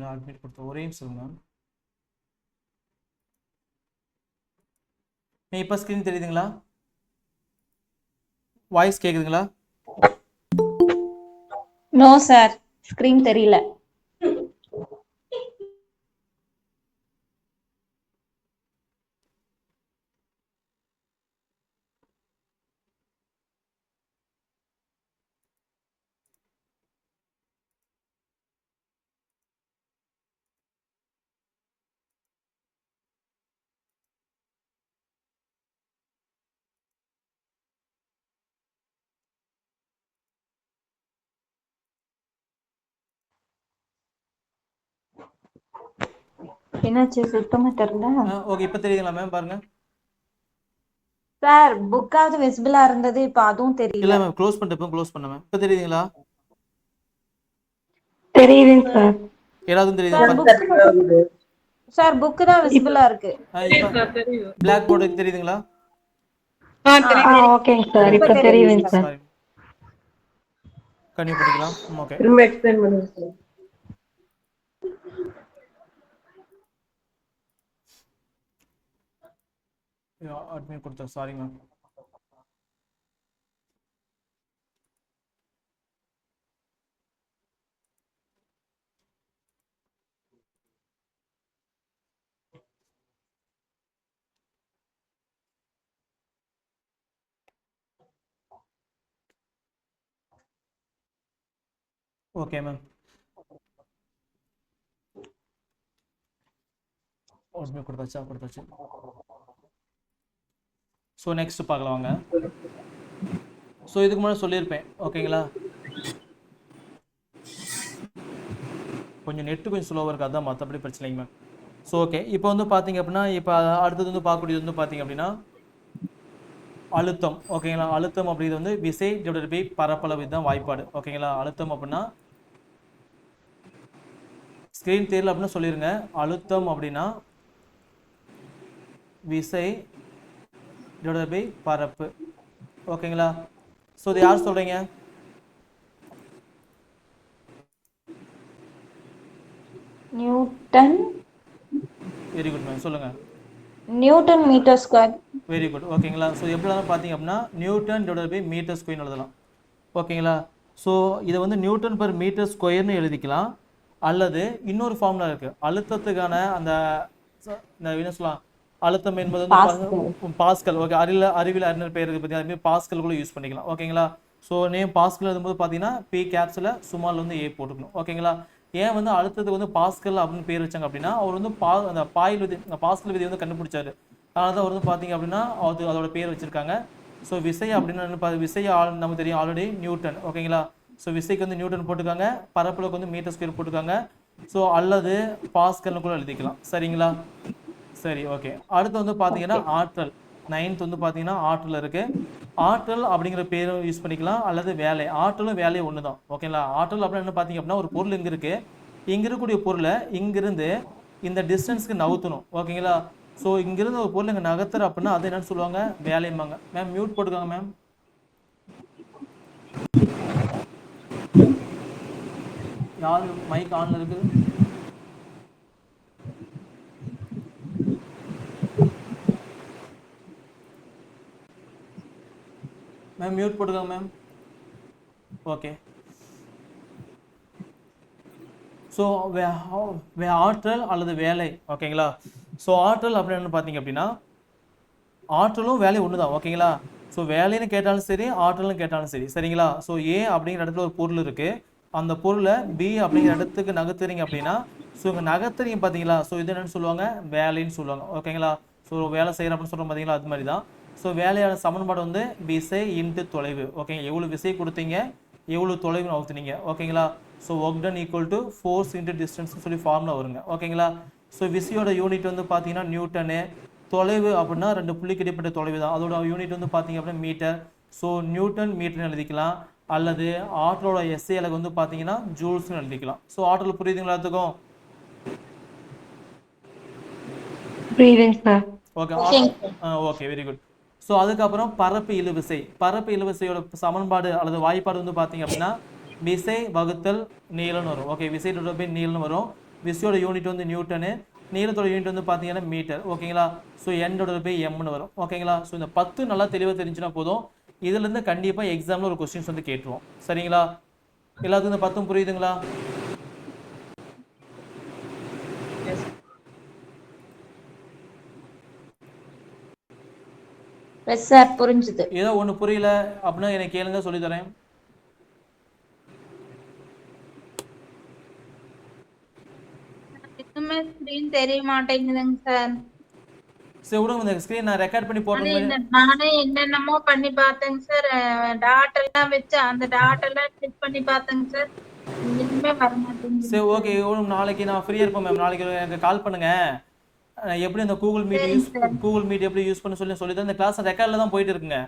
மேம் அட்மிட் கொடுத்தேன். ஒரே நிமிஷம் சொல்லுங்க மேம். இப்போ ஸ்க்ரீன் தெரியுதுங்களா? வாய்ஸ் கேக்குதுங்களா? நோ சார், ஸ்கிரீன் தெரியல. என்னாச்சு, சுத்தமா தெரியல ஓகே, இப்போ தெரியுதுங்களா மேம்? பாருங்க. சார். புக்காவது விசிபிளா இருந்தது, இப்ப அதுவும் இல்ல தெரியல. மேம், க்ளோஸ் பண்ணிட்டு க்ளோஸ் பண்ண மேம். இப்போ தெரியுதுங்களா? தெரியுதுங்க சார். ஏதாவது தெரியுதா சார் பாருங்க. புக் சார் புக் தான் விசிபிளா இருக்கு. தெரியுது சார், தெரியுது. பிளாக் போர்டு தெரியுதுங்களா? ஓகேங்க சார், இப்ப தெரியுதுங்க சார். சாரி, கன்டினியூ பண்ணிக்கலாம். ஓகே, திரும்ப எக்ஸ்பிளைன் பண்ணுங்க சார். அட்மிட் கொடுத்தேன். Sorry ma'am. Okay ma'am. Admit கொடுத்தாச்சு. ஸோ நெக்ஸ்ட் பார்க்கலாம் வாங்க. ஸோ இதுக்கு முன்னாடி சொல்லியிருப்பேன், ஓகேங்களா? கொஞ்சம் நெட்டு கொஞ்சம் ஸ்லோவாக இருக்குது, அதுதான், மற்றபடி பிரச்சனைங்க மேம். ஸோ ஓகே, இப்போ வந்து பார்த்தீங்க அப்படின்னா, இப்போ அடுத்தது வந்து பார்க்கக்கூடியது வந்து பார்த்தீங்க அப்படின்னா அழுத்தம். ஓகேங்களா? அழுத்தம் அப்படிங்கிறது வந்து விசை டிவைடட் பை பரப்பளவு, இதுதான் வாய்ப்பாடு. ஓகேங்களா? அழுத்தம் அப்படின்னா ஸ்க்ரீன் தெரியல அப்படின்னு சொல்லிடுங்க. அழுத்தம் அப்படின்னா விசை டிவைடட் பை பரப்பு. ஓகேங்களா? ஸோ இது யார் சொல்றீங்க? நியூட்டன். வெரி குட் மேம், சொல்லுங்க. Newton metre square. Very good. ஓகேங்களா? ஸோ எப்படி பார்த்தீங்க அப்படின்னா நியூட்டன் டிவைடட் பை மீட்டர் ஸ்கொயர்னு எழுதலாம். ஓகேங்களா? ஸோ இதை வந்து நியூட்டன் பெர் மீட்டர் ஸ்கொயர்னு எழுதிக்கலாம். அல்லது இன்னொரு ஃபார்முலா இருக்குது, அழுத்தத்துக்கான அந்த என்ன சொல்லலாம், அழுத்தம் என்பது வந்து பாஸ்கல். ஓகே, அறிவியல் அறிஞர் பேர் இருக்குது பார்த்தீங்கன்னா, அதுமாதிரி பாஸ்கல் கூட யூஸ் பண்ணிக்கலாம். ஓகேங்களா? ஸோ நேம் பாஸ்கல் எழுதும்போது பார்த்தீங்கன்னா பி கேப்ஸில் சுமால் வந்து ஏ போட்டுக்கணும். ஓகேங்களா? ஏன் வந்து அழுத்தத்துக்கு வந்து பாஸ்கல் அப்படின்னு பேர் வச்சாங்க அப்படின்னா, அவர் வந்து அந்த பாயில் விதி, பாஸ்கல் விதி வந்து கண்டுபிடிச்சாரு. அதனால தான் அவர் வந்து பார்த்தீங்க அப்படின்னா அதோட பேர் வச்சிருக்காங்க. ஸோ விசை அப்படின்னா விசை நமக்கு தெரியும் ஆல்ரெடி நியூட்டன். ஓகேங்களா? ஸோ விசைக்கு வந்து நியூட்டன் போட்டுக்காங்க, பரப்பளவுக்கு வந்து மீட்டர் ஸ்கொயர் போட்டுக்காங்க. ஸோ அல்லது பாஸ்கல்னு கூட எழுதிக்கலாம். சரிங்களா? சரி, ஓகே. அடுத்து வந்து பார்த்தீங்கன்னா ஆற்றல். 9th வந்து பார்த்தீங்கன்னா ஆற்றல் இருக்கு. ஆற்றல் அப்படிங்கிற பேரும் யூஸ் பண்ணிக்கலாம், அல்லது வேலை. ஆற்றலும் வேலையும் ஒன்று தான். ஓகேங்களா? ஆற்றல் அப்படின்னு என்ன பார்த்தீங்க அப்படின்னா, ஒரு பொருள் இங்கே இருக்கு, இங்கே இருக்கக்கூடிய பொருளை இங்கிருந்து இந்த டிஸ்டன்ஸ்க்கு நகர்த்தணும். ஓகேங்களா? ஸோ இங்கிருந்து ஒரு பொருள் இங்கே நகர்த்துற அப்படின்னா அது என்னன்னு சொல்லுவாங்க, வேலைம்பாங்க. மேம் மியூட் போட்டுக்காங்க மேம். யார் மைக் ஆன்ல இருக்கு? மேம் மியூட் போட்டுக்காங்க மேம். ஓகே. ஸோ ஆற்றல் அல்லது வேலை. ஓகேங்களா? ஸோ ஆற்றல் அப்படின்னு பார்த்தீங்க அப்படின்னா ஆற்றலும் வேலை ஒன்று தான். ஓகேங்களா? ஸோ வேலைன்னு கேட்டாலும் சரி, ஆற்றல்னு கேட்டாலும் சரி. சரிங்களா? ஸோ ஏ அப்படிங்கிற இடத்துல ஒரு பொருள் இருக்குது, அந்த பொருளை பி அப்படிங்கிற இடத்துக்கு நகர்த்துறீங்க அப்படின்னா, ஸோ இங்கே நகர்த்துறீங்க பார்த்தீங்களா, ஸோ இது என்னன்னு சொல்லுவாங்க, வேலைன்னு சொல்லுவாங்க. ஓகேங்களா? ஸோ வேலை செய்கிற அப்படின்னு சொல்கிறோம் பார்த்தீங்களா, அது மாதிரி தான். ஸோ வேலையான சமன்பாடு வந்து விசை இன்ட்டு தொலைவு. ஓகேங்க, எவ்வளோ விசை கொடுத்தீங்க, எவ்வளோ தொலைவு நகர்த்துனீங்க. ஓகேங்களா? So work done equal to force into டிஸ்டன்ஸ்னு சொல்லி ஃபார்முலா வருங்க. ஓகேங்களா? ஸோ விசையோட யூனிட் வந்து பார்த்தீங்கன்னா நியூட்டனு, தொலைவு அப்படின்னா 2 புள்ளிக்கு இடைப்பட்ட தொலைவு தான், அதோட யூனிட் வந்து பார்த்தீங்க அப்படின்னா மீட்டர். ஸோ நியூட்டன் மீட்டர்னு எழுதிக்கலாம், அல்லது ஆற்றலோட எஸ்ஐ அலகு வந்து பார்த்தீங்கன்னா ஜூல்ஸ்னு எழுதிக்கலாம். ஸோ ஆற்றல் புரியுதுங்களா எல்லாத்துக்கும்? Okay, okay, very good. So அதுக்கப்புறம் பரப்பு இழுவிசை. பரப்பு இழுவிசையோட சமன்பாடு அல்லது வாய்ப்பாடு வந்து பார்த்தீங்க அப்படின்னா விசை வகுத்தல் நீளம்னு வரும். ஓகே, விசை டிவைடட் பை நீளம்னு வரும். விசியோட யூனிட் வந்து நியூட்டனு, நீளத்தோட யூனிட் வந்து பார்த்தீங்கன்னா மீட்டர். ஓகேங்களா? ஸோ என்னோட போய் எம்னு வரும். ஓகேங்களா? ஸோ இந்த 10 நல்லா தெளிவாக தெரிஞ்சுன்னா போதும். இதுலேருந்து கண்டிப்பாக எக்ஸாமில் ஒரு கொஸ்டின்ஸ் வந்து கேட்டுருவோம். சரிங்களா? எல்லாத்துக்கும் இந்த 10 புரியுதுங்களா? எஸ் சார், புரிஞ்சுது. ஏதோ ஒன்று புரியல அப்படின்னா எனக்கு கேளுங்க, சொல்லித்தரேன். எதுவுமே ஸ்கிரீன் தெரிய மாட்டேங்குதுங்க சார். சரி விடுங்க, இந்த ஸ்க்ரீன் நான் ரெக்கார்ட் பண்ணி போடுறேன். நானே என்னென்னமோ பண்ணி பார்த்தேங்க சார். டாட் எல்லாம் வச்சு அந்த டாட் எல்லாம் கிளிக் பண்ணி பார்த்தேங்க சார். எதுவுமே வர மாட்டேங்குது. சரி ஓகே, நாளைக்கு நான் ஃப்ரீயாக இருப்பேன் மேம். நாளைக்கு எனக்கு கால் பண்ணுங்க. எப்படி இந்த கூகுள் மீட் எப்படி யூஸ் பண்ண சொல்லி தான் இந்த கிளாஸ் ரெக்கார்டில் தான் போயிட்டு இருக்குங்க.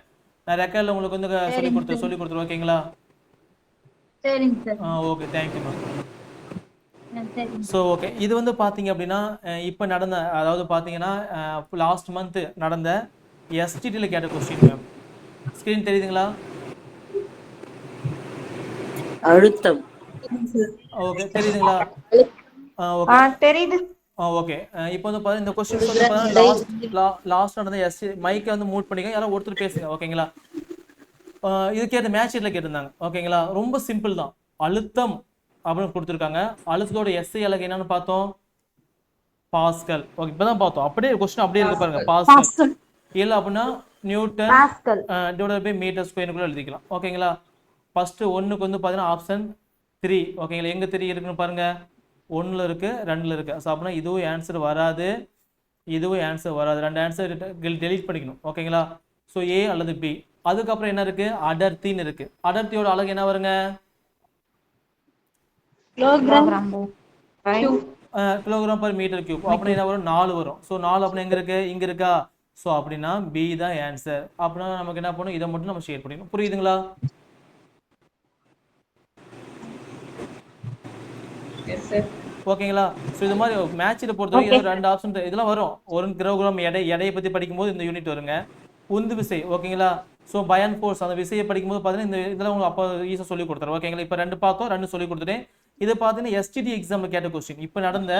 நான் ரெக்கார்டில் உங்களுக்கு வந்து சொல்லி கொடுத்துருவேன். ஓகேங்களா? சரிங்க சார். Okay, thank you ma'am. சரிங்க. ஸோ ஓகே, இது வந்து பார்த்தீங்க அப்படின்னா இப்போ நடந்த, அதாவது பார்த்தீங்கன்னா லாஸ்ட் மந்த் நடந்த எஸ்டிடியில் கேட்ட கொஸ்டின் மேம். ஸ்க்ரீன் தெரியுதுங்களா? அழுத்தம். ஓகே, தெரியுதுங்களா? ஆ, தெரியுது. ஓகே, இப்போ வந்து பாருங்க, இந்த கொஸ்டின்ஸ் வந்து பாருங்க லாஸ்ட் நடந்த எஸ்டி. மைக்கை வந்து மூட் பண்ணிக்க, யாரும் ஒருத்தர் பேசுங்க. ஓகேங்களா? இது கேட்ட மேட்ச் ஷீட்டில் கேட்டிருந்தாங்க. ஓகேங்களா? ரொம்ப சிம்பிள் தான். அழுத்தம் அப்படின்னு கொடுத்துருக்காங்க. அழுத்தத்தோட எஸ்ஐ அலகு என்னன்னு பார்த்தோம், பாஸ்கல். ஓகே, இப்பதான் பார்த்தோம். அப்படியே கொஸ்டின் அப்படியே இருக்கு பாருங்க, பாஸ்கல். இல்லை அப்படின்னா நியூட்டன் டிவைடட் பை மீட்டர் ஸ்கொயருக்குள்ள எழுதிக்கலாம். ஓகேங்களா? ஃபர்ஸ்ட் ஒன்றுக்கு வந்து பார்த்தீங்கன்னா ஆப்ஷன் 3. ஓகேங்களா? எங்க 3 இருக்குன்னு பாருங்க, 1ல் இருக்கு, 2ல் இருக்கு. ஸோ அப்படின்னா இதுவும் ஆன்சர் வராது, இதுவும் ஆன்சர் வராது. 2 ஆன்சர் டெலீட் பண்ணிக்கணும். ஓகேங்களா? ஸோ ஏ அல்லது பி. அதுக்கப்புறம் என்ன இருக்கு, அடர்த்தின்னு இருக்கு. அடர்த்தியோட அலகு என்ன வருங்க, கிலோகிராம் பர் மீட்டர் கியூப். அப்படின்னா என்ன வரும், 4 வரும். ஸோ 4 அப்படின்னா எங்க இருக்கு, இங்க இருக்கா? ஸோ அப்படின்னா பி தான் ஆன்சர். அப்படின்னா நமக்கு என்ன பண்ணணும், இதை மட்டும் நம்ம ஷேர் பண்ணிக்கணும். புரியுதுங்களா? ஓகேங்களா? ஸோ இது மாதிரி மேட்சில் பொறுத்தவரைக்கும் 2 ஆப்ஷன் இதெல்லாம் வரும். 1 கிலோகிராம் எடையை பற்றி படிக்கும்போது இந்த யூனிட் வருங்க. உந்து விசை. ஓகேங்களா? ஸோ பயன் ஃபோர்ஸ் அந்த விசையை படிக்கும்போது பார்த்தீங்கன்னா இந்த இதெல்லாம் உங்களுக்கு அப்போ ஈஸியாக சொல்லி கொடுத்துருவோம். ஓகேங்களா? இப்போ 2 பார்த்தோம், 2 சொல்லி கொடுத்துட்டேன். இது பார்த்தீங்கன்னா எஸ்டிடி எக்ஸாமில் கேட்ட கொஸ்டின், இப்போ நடந்த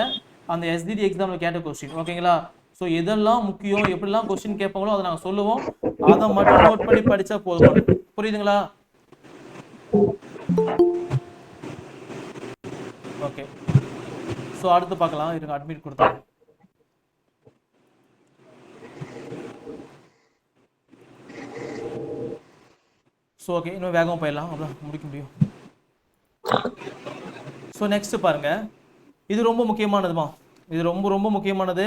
அந்த எஸ்டிடி எக்ஸாமில் கேட்ட கொஸ்டின். ஓகேங்களா? ஸோ எதெல்லாம் முக்கியம், எப்படிலாம் கொஸ்டின் கேட்பாங்களோ அதை நாங்கள் சொல்லுவோம். அதை மட்டும் நோட் பண்ணி படித்தா போதும். புரியுதுங்களா? ஓகே, ஸோ அடுத்து பார்க்கலாம். இருங்க, அட்மிட் கொடுத்தேன். ஸோ ஓகே, இன்னும் வேகமாக போயிடலாம், அப்புறம் முடிக்க முடியும். ஸோ நெக்ஸ்ட் பாருங்க, இது ரொம்ப முக்கியமானதுமா. இது ரொம்ப ரொம்ப முக்கியமானது.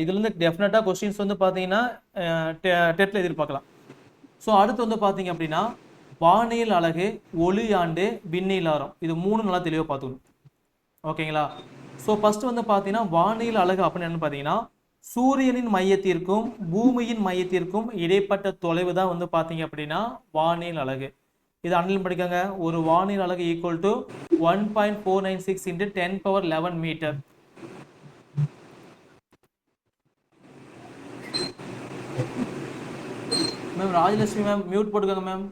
இதுலேருந்து டெஃபினட்டாக கொஸ்டின்ஸ் வந்து பார்த்தீங்கன்னா டெட்டில் எதிர்பார்க்கலாம். ஸோ அடுத்து வந்து பார்த்தீங்க அப்படின்னா வானியல் அலகு, ஒளி ஆண்டு, விண்ணிலாரம். இது 3 நல்லா தெளிவாக பார்த்துக்கணும். ஓகேங்களா? ஸோ ஃபர்ஸ்ட் வந்து பார்த்தீங்கன்னா வானியல் அலகு அப்படின்னு என்னன்னு பார்த்தீங்கன்னா சூரியனின் மையத்திற்கும் பூமியின் மையத்திற்கும் இடைப்பட்ட தொலைவு தான் வந்து பார்த்தீங்க அப்படின்னா வானியல் அலகு. இது அண்டர்லைன் படிக்காங்க. ஒரு வானியல் அலகு ஈக்குவல் டு 1.496 into 10^11 மீட்டர். மேம் ராஜலட்சுமி மேம் மியூட் போட்டுக்கோங்க மேம்.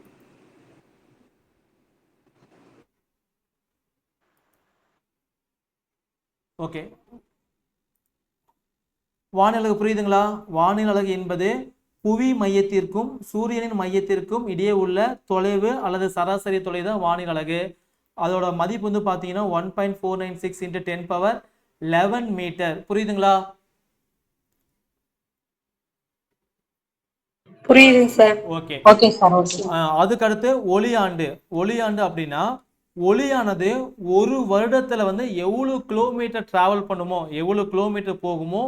ஓகே, வானியல் அலகு புரியுதுங்களா? வானியல் அலகு என்பது புவி மையத்திற்கும் சூரியனின் மையத்திற்கும் இடையே உள்ள தொலைவு அல்லது சராசரி தொலைவு தான் வானியல் அலகு. அதோட மதிப்பு வந்து பார்த்தீங்கன்னா 1.496 into 10^11 மீட்டர். புரியுதுங்களா? புரியுதுங்க sir. Okay okay sir. Okay. அதுக்கு அடுத்து ஒளியாண்டு. ஒளியாண்டு அப்படின்னா ஒளியானது ஒரு வருடத்துல வந்து எவ்வளவு கிலோமீட்டர் டிராவல் பண்ணுமோ, எவ்வளவு கிலோமீட்டர் போகுமோ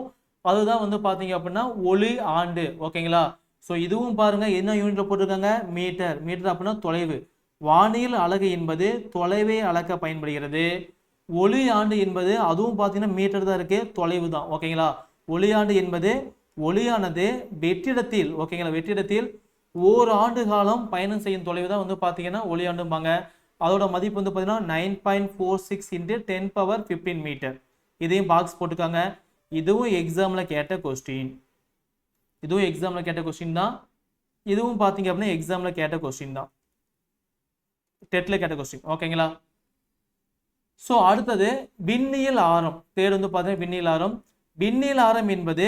அதுதான் வந்து பாத்தீங்க அப்படின்னா ஒளி ஆண்டு. ஓகேங்களா? ஸோ இதுவும் பாருங்க என்ன யூனிட்ல போட்டிருக்காங்க, மீட்டர். மீட்டர் அப்படின்னா தொலைவு. வானியல் அலகு என்பது தொலைவை அளக்க பயன்படுகிறது. ஒளி ஆண்டு என்பது அதுவும் பார்த்தீங்கன்னா மீட்டர் தான் இருக்கு, தொலைவு தான். ஓகேங்களா? ஒளியாண்டு என்பது ஒளியானது வெற்றிடத்தில், ஓகேங்களா, வெற்றிடத்தில் ஓராண்டு காலம் பயணம் செய்யும் தொலைவு தான் வந்து பார்த்தீங்கன்னா ஒளியாண்டும்பாங்க. அதோட மதிப்பு வந்து பார்த்தீங்கன்னா 9.46 into 10^15 மீட்டர். இதையும் பாக்ஸ் போட்டுக்காங்க. இதுவும் எக்ஸாமில் கேட்ட கொஸ்டின். இதுவும் எக்ஸாமில் கேட்ட கொஸ்டின் தான். இதுவும் பார்த்தீங்க அப்படின்னா எக்ஸாமில் கேட்ட கொஸ்டின் தான், டெட்டில் கேட்ட கொஸ்டின். ஓகேங்களா? ஸோ அடுத்தது விண்ணியல் ஆரம். தேர்ட் வந்து பார்த்தீங்கன்னா விண்ணியல் ஆரம். விண்ணியல் ஆரம் என்பது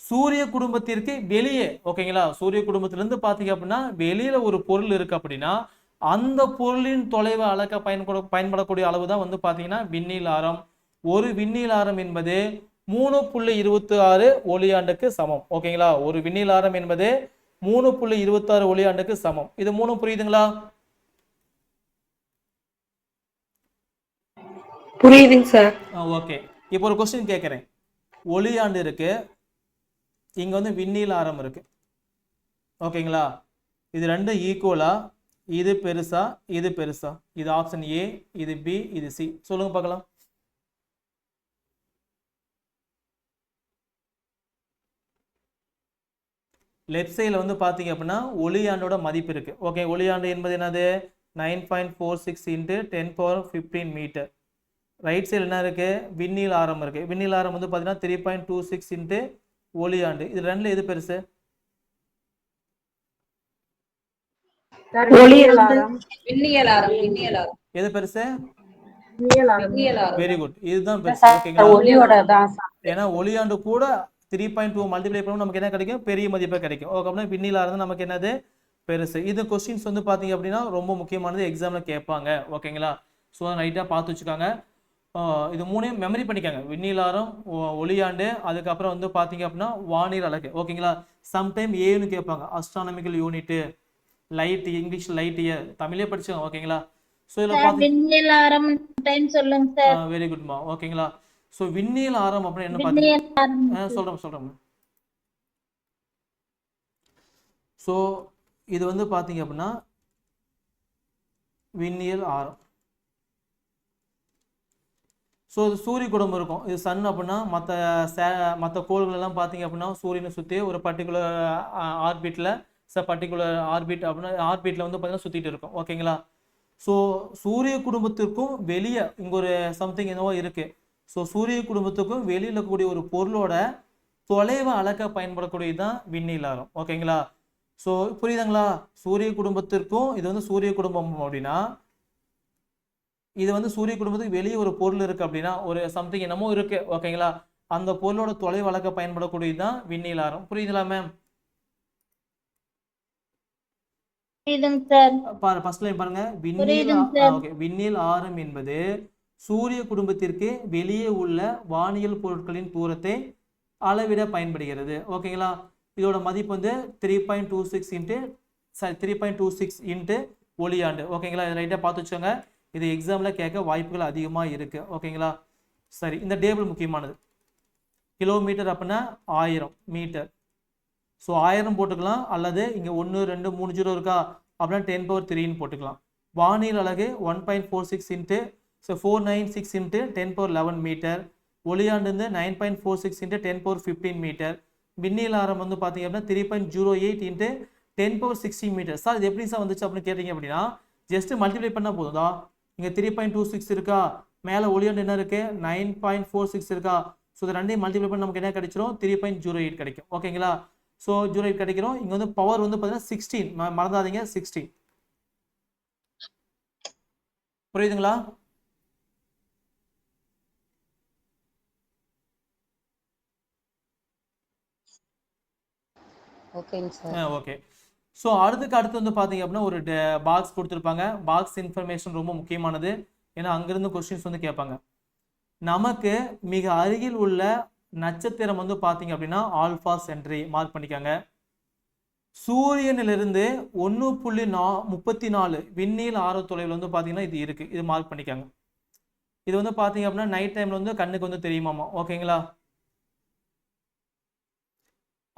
சூரிய குடும்பத்திற்கு வெளியே, ஓகேங்களா, சூரிய குடும்பத்திலிருந்து பார்த்தீங்க அப்படின்னா வெளியில ஒரு பொருள் இருக்கு அப்படின்னா அந்த பொருளின் தொலைவை அளக்க பயன்படக்கூடிய அளவு தான் வந்து பார்த்தீங்கன்னா விண்ணியல் ஆரம். ஒரு விண்ணியல் ஆரம் என்பது 3.26 ஒளியாண்டுக்கு சமம். ஓகேங்களா, ஒரு விண்ணியல் ஆரம் என்பது 3.26 ஒளியாண்டுக்கு சமம். இது 3 புரியுதுங்களா? புரியுதுங்க சார். ஓகே. இப்போ ஒரு கொஸ்டின் கேட்குறேன். ஒளியாண்டு இருக்கு, இங்க வந்து விண்ணியல் ஆரம் இருக்கு. ஓகேங்களா, இது ரெண்டும் ஈக்குவலா? இது பெருசா இது பெருசா? இது ஆப்ஷன் ஏ, இது பி, இது சி. சொல்லுங்க பார்க்கலாம். லெஃப்ட் சைடில் வந்து பார்த்தீங்க அப்படின்னா ஒளியாண்டோட மதிப்பு இருக்கு. ஓகே, ஒளியாண்டு என்பது என்னது? 9.46 × 10⁻15 மீட்டர். ரைட் சைடு என்ன இருக்கு? விண்ணியல் ஆரம் இருக்கு. விண்ணியல் ஆரம் வந்து பார்த்தீங்கன்னா 3.26 × ஒளியாண்டு. இது ரெண்டுல எது பெருசு? விண்ணியல் ஆரம். எது பெருசு? விண்ணியல் ஆரம். வெரி குட், இதுதான் பெருசு. ஓகேங்களா, ஒளியோட தான் சார். ஏன்னா ஒளியாண்டு கூட 3.2 மல்டிப்ளை பண்ணும் நமக்கு என்ன கிடைக்கும்? பெரிய மதிப்பாக கிடைக்கும். ஓகே, அப்படின்னா விண்ணியல் ஆரம் நமக்கு என்னது? பெருசு. இது கொஸ்டின்ஸ் வந்து பார்த்தீங்க அப்படின்னா ரொம்ப முக்கியமானது, எக்ஸாம்ல கேட்பாங்க. ஓகேங்களா, ஸோ ரைட்டாக பார்த்து வச்சுக்காங்க. இது மூணையும் மெமரி பண்ணிக்காங்க. விண்ணியல் ஆரம், ஒளியாண்டு, அதுக்கப்புறம் வந்து பார்த்தீங்க அப்படின்னா வானியல் அலகு. ஓகேங்களா, சம்டைம் ஏன்னு கேட்பாங்க. Astronomical unit, light, English light year, தமிழே படிச்சுக்கோங்க. ஓகேங்களா, ஸோ இதில் பார்த்து விண்ணியல் ஆரம் டைம் சொல்லுங்க சார். வெரி குட்மா. ஓகேங்களா, ஸோ விண்ணியல் ஆரம் அப்படின்னு என்ன விண்ணியல் பார்த்தீங்க? ஆரம் சொல்கிறேன். ஸோ இது வந்து பார்த்தீங்க அப்படின்னா விண்ணியல் ஆரம். ஸோ இது சூரிய குடும்பம் இருக்கும். இது சன் அப்படின்னா மற்ற கோள்கள் எல்லாம் பார்த்தீங்க அப்படின்னா சூரியனை சுற்றி ஒரு பர்டிகுலர் ஆர்பிட்டில் பர்டிகுலர் ஆர்பிட் அப்படின்னா ஆர்பிட்டில் வந்து பார்த்தீங்கன்னா சுற்றிட்டு இருக்கும். ஓகேங்களா, ஸோ சூரிய குடும்பத்திற்கும் வெளியே இங்கே ஒரு சம்திங் என்னவோ இருக்குது. ஸோ சூரிய குடும்பத்துக்கும் வெளியில் இருக்கக்கூடிய ஒரு பொருளோட தொலைவை அளக்க பயன்படக்கூடியது தான் விண்ணியல் ஆரம். ஓகேங்களா, ஸோ புரியுதுங்களா? சூரிய குடும்பத்திற்கும் இது வந்து சூரிய குடும்பம் அப்படின்னா இது வந்து சூரிய குடும்பத்துக்கு வெளியே ஒரு பொருள் இருக்கு அப்படின்னா ஒரு சம்திங் என்னமோ இருக்கு. ஓகேங்களா, அந்த பொருளோட தொலைவு அளக்க பயன்படக்கூடியது தான் விண்ணியல் ஆரம். புரியுதுங்களா மேம்? ஃபர்ஸ்ட் லைன் பாருங்க. விண்ணியல் ஆரம் என்பது சூரிய குடும்பத்திற்கு வெளியே உள்ள வானியல் பொருட்களின் தூரத்தை அளவிட பயன்படுகிறது. ஓகேங்களா, இதோட மதிப்பு வந்து 3.26 × ஒளியாண்டு. ஓகேங்களா, இதை ரைட்டாக பார்த்து வச்சோங்க. இது எக்ஸாம்ல கேட்க வாய்ப்புகள் அதிகமாக இருக்கு. ஓகேங்களா, சரி, இந்த டேபிள் முக்கியமானது. கிலோமீட்டர் அப்படின்னா 1000 மீட்டர். ஸோ 1000 போட்டுக்கலாம், அல்லது இங்கே 1 2 3 0 இருக்கா அப்படின்னா 10⁻3 போட்டுக்கலாம். வானியல் அலகு 1.46 × 496 × 10⁻11 மீட்டர். ஒளியாண்டு வந்து 9.46 × 10⁻15 மீட்டர். விண்ணியல் ஆரம் வந்து பார்த்தீங்க அப்படின்னா 3.08 × 10⁻16 மீட்டர். சார் இது எப்படி சார் வந்துச்சு அப்படின்னு கேட்டீங்க அப்படின்னா ஜஸ்ட் மல்டிப்ளை பண்ணால் போதும்தா. இங்கே 3.26 இருக்கா, மேலே ஒளியாண்டு என்ன இருக்கு 9.46 இருக்கா. ஸோ இது ரெண்டையும் மல்டிப்ளை பண்ணி நமக்கு என்ன கிடைச்சிரும்? 3.08 கிடைக்கும். ஓகேங்களா, ஸோ 08 கிடைக்கிறோம். இங்கே வந்து பவர் வந்து பார்த்தீங்கன்னா 16, மறந்தாதீங்க 16. புரியுதுங்களா? ஓகேங்க சார். ஓகே. ஸோ அடுத்து வந்து பார்த்தீங்க அப்படின்னா ஒரு பாக்ஸ் கொடுத்துருப்பாங்க. பாக்ஸ் இன்ஃபர்மேஷன் ரொம்ப முக்கியமானது, ஏன்னா அங்கிருந்து கொஸ்டின்ஸ் வந்து கேட்பாங்க. நமக்கு மிக அருகில் உள்ள நட்சத்திரம் வந்து பார்த்தீங்க அப்படின்னா ஆல்ஃபா சென்ட்ரி மார்க் பண்ணிக்காங்க. சூரியனிலிருந்து 1.34 விண்ணியல் ஆர தொலைவில் வந்து பார்த்தீங்கன்னா இது இருக்கு, இது மார்க் பண்ணிக்காங்க. இது வந்து பார்த்தீங்க அப்படின்னா நைட் டைம்ல வந்து கண்ணுக்கு வந்து தெரியுமாமா. ஓகேங்களா,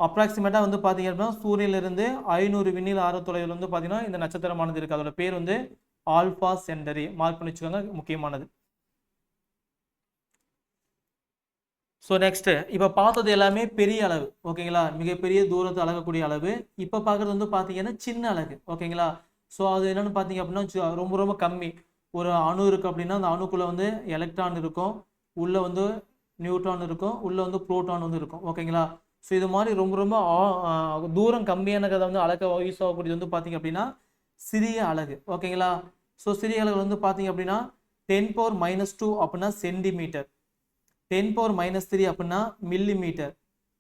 அப்ராக்சிமேட்டாக வந்து பார்த்தீங்க அப்படின்னா சூரியனிலிருந்து 500 விண்ணியல் ஆர தொலைவில் வந்து பார்த்தீங்கன்னா இந்த நட்சத்திரமானது இருக்கு. அதோட பேர் வந்து ஆல்ஃபா சென்டரி மார்க் பண்ணி வச்சுக்கோங்க, முக்கியமானது. ஸோ நெக்ஸ்ட் இப்போ பார்த்தது எல்லாமே பெரிய அளவு. ஓகேங்களா, மிகப்பெரிய தூரத்தை அளக்கக்கூடிய அளவு. இப்போ பார்க்குறது வந்து பார்த்தீங்கன்னா சின்ன அலகு. ஓகேங்களா, ஸோ அது என்னென்னு பார்த்தீங்க அப்படின்னா ரொம்ப ரொம்ப கம்மி. ஒரு அணு இருக்குது அப்படின்னா அந்த அணுக்குள்ளே வந்து எலக்ட்ரான் இருக்கும், உள்ளே வந்து நியூட்ரான் இருக்கும், உள்ளே வந்து புரோட்டான் வந்து இருக்கும். ஓகேங்களா, ஸோ இது மாதிரி ரொம்ப ரொம்ப தூரம் கம்மியானதை வந்து அளக்க யூஸ் ஆகக்கூடியது வந்து பார்த்தீங்க அப்படின்னா சிறிய அலகு. ஓகேங்களா, ஸோ சிறிய அலகு வந்து பார்த்தீங்க அப்படின்னா 10⁻² அப்படின்னா சென்டிமீட்டர், 10⁻³ அப்படின்னா மில்லிமீட்டர்.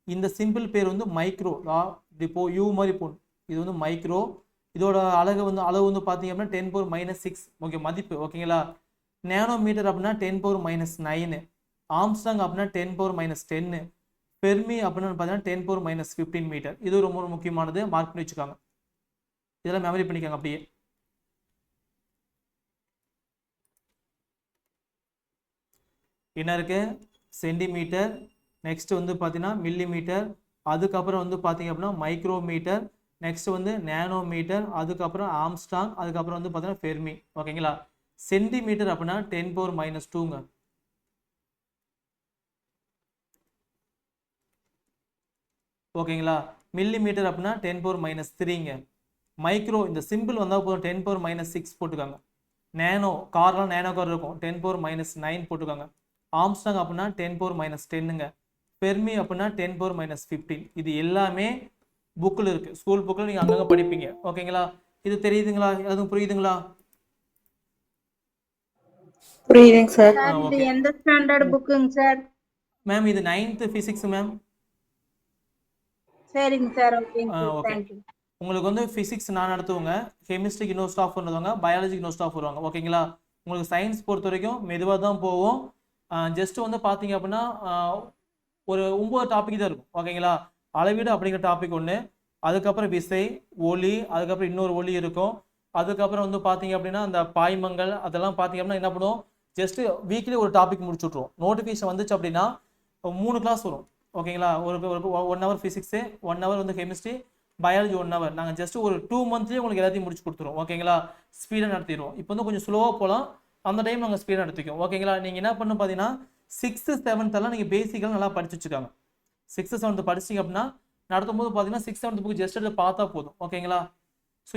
இந்த சிம்பிள் பேர் வந்து மைக்ரோ. இப்படி போ யூ மாதிரி போகணும். இது வந்து மைக்ரோ. இதோட அளவு வந்து பார்த்தீங்க அப்படின்னா 10⁻⁶. ஓகே, மதிப்பு. ஓகேங்களா. நேனோமீட்டர் அப்படின்னா 10⁻⁹. ஆம்ஸ்டாங் அப்படின்னா 10⁻⁻10. ஃபெர்மி அப்படின்னு பார்த்தீங்கன்னா 10⁻⁻15 மீட்டர். இது ரொம்ப முக்கியமானது, மார்க் பண்ணி வச்சுக்காங்க. இதெல்லாம் மெமரி பண்ணிக்காங்க அப்படியே. என்ன இருக்கு? சென்டிமீட்டர், நெக்ஸ்ட் வந்து பார்த்தீங்கன்னா மில்லிமீட்டர், அதுக்கப்புறம் வந்து பார்த்தீங்க அப்படின்னா மைக்ரோமீட்டர், நெக்ஸ்ட் வந்து நேனோமீட்டர், அதுக்கப்புறம் ஆம்ஸ்டாங், அதுக்கப்புறம் வந்து பார்த்தீங்கன்னா ஃபெர்மி. ஓகேங்களா. சென்டிமீட்டர் அப்படின்னா 10⁻²ங்க. ஓகேங்களா. மில்லிமீட்டர் அப்படின்னா 10⁻³ மைக்ரோ இந்த சிம்பிள் வந்தால் போதும் 10⁻�6 போட்டுக்காங்க. நேனோ கார்லாம் நேனோ கார் இருக்கும், 10⁻�9 போட்டுக்காங்க. ஆம்ஸ்டாங் அப்படின்னா 10⁻10ங்க. ஃபெர்மி அப்படின்னா 10⁻15. இது எல்லாமே புக்கில் இருக்கு, ஸ்கூல் புக்கில் நீங்கள் அங்கங்கே படிப்பீங்க. ஓகேங்களா. இது தெரியுதுங்களா? எதுவும் புரியுதுங்களா? புரியுதுங்க சார். சார் இது எந்த ஸ்டாண்டர்ட் புக்குங்க சார்? மேம் இது 9th ஃபிசிக்ஸ் மேம். சரிங்க சார். ஓகேங்க சார். ஓகே. தேங்க்யூ. உங்களுக்கு வந்து ஃபிசிக்ஸ் நான் நடத்துவங்க, கெமிஸ்ட்ரிக்கு இன்னொரு ஸ்டாஃப் வருவாங்க, பயாலஜிக்கு இன்னொரு ஸ்டாஃப் வருவாங்க. ஓகேங்களா. உங்களுக்கு சயின்ஸ் பொறுத்த வரைக்கும் மெதுவாக தான் போவோம். ஜஸ்ட் வந்து பார்த்தீங்க அப்படின்னா ஒரு 9 டாபிக் தான் இருக்கும். ஓகேங்களா. அளவீடு அப்படிங்கிற டாபிக் ஒன்று, அதுக்கப்புறம் விசை, ஒளி, அதுக்கப்புறம் இன்னொரு ஒளி இருக்கும், அதுக்கப்புறம் வந்து பார்த்தீங்க அப்படின்னா அந்த பாய்மங்கள் அதெல்லாம் பார்த்தீங்க அப்படின்னா என்ன பண்ணுவோம், ஜஸ்ட் வீக்லி ஒரு டாபிக் முடிச்சு விட்ருவோம். நோட்டிஃபிகேஷன் வந்துச்சு அப்படின்னா 3 கிளாஸ் வரும். ஓகேங்களா. ஒரு 1 ஹவர் ஃபிசிக்ஸு, 1 ஹவர் வந்து கெமிஸ்ட்ரி, பயாலஜி 1 ஹவர். நாங்கள் ஜஸ்ட் ஒரு 2 மந்த்லேயே உங்களுக்கு எல்லாத்தையும் முடிச்சு கொடுத்துருவோம். ஓகேங்களா. ஸ்பீடாக நடத்திடுவோம். இப்போ வந்து கொஞ்சம் ஸ்லோவாக போகலாம், அந்த டைம் நாங்கள் ஸ்பீடாக நடத்திக்குவோம். ஓகேங்களா. நீங்கள் என்ன பண்ணணும் பார்த்தீங்கன்னா 6th 7th எல்லாம் நீங்கள் பேசிக்கெல்லாம் நல்லா படிச்சு வச்சுக்காங்க. 6th 7th படிச்சிங்க அப்படின்னா நடத்தும் போது பார்த்தீங்கன்னா 6th 7th புக் ஜஸ்ட் எடுத்து பார்த்தா போதும். ஓகேங்களா. ஸோ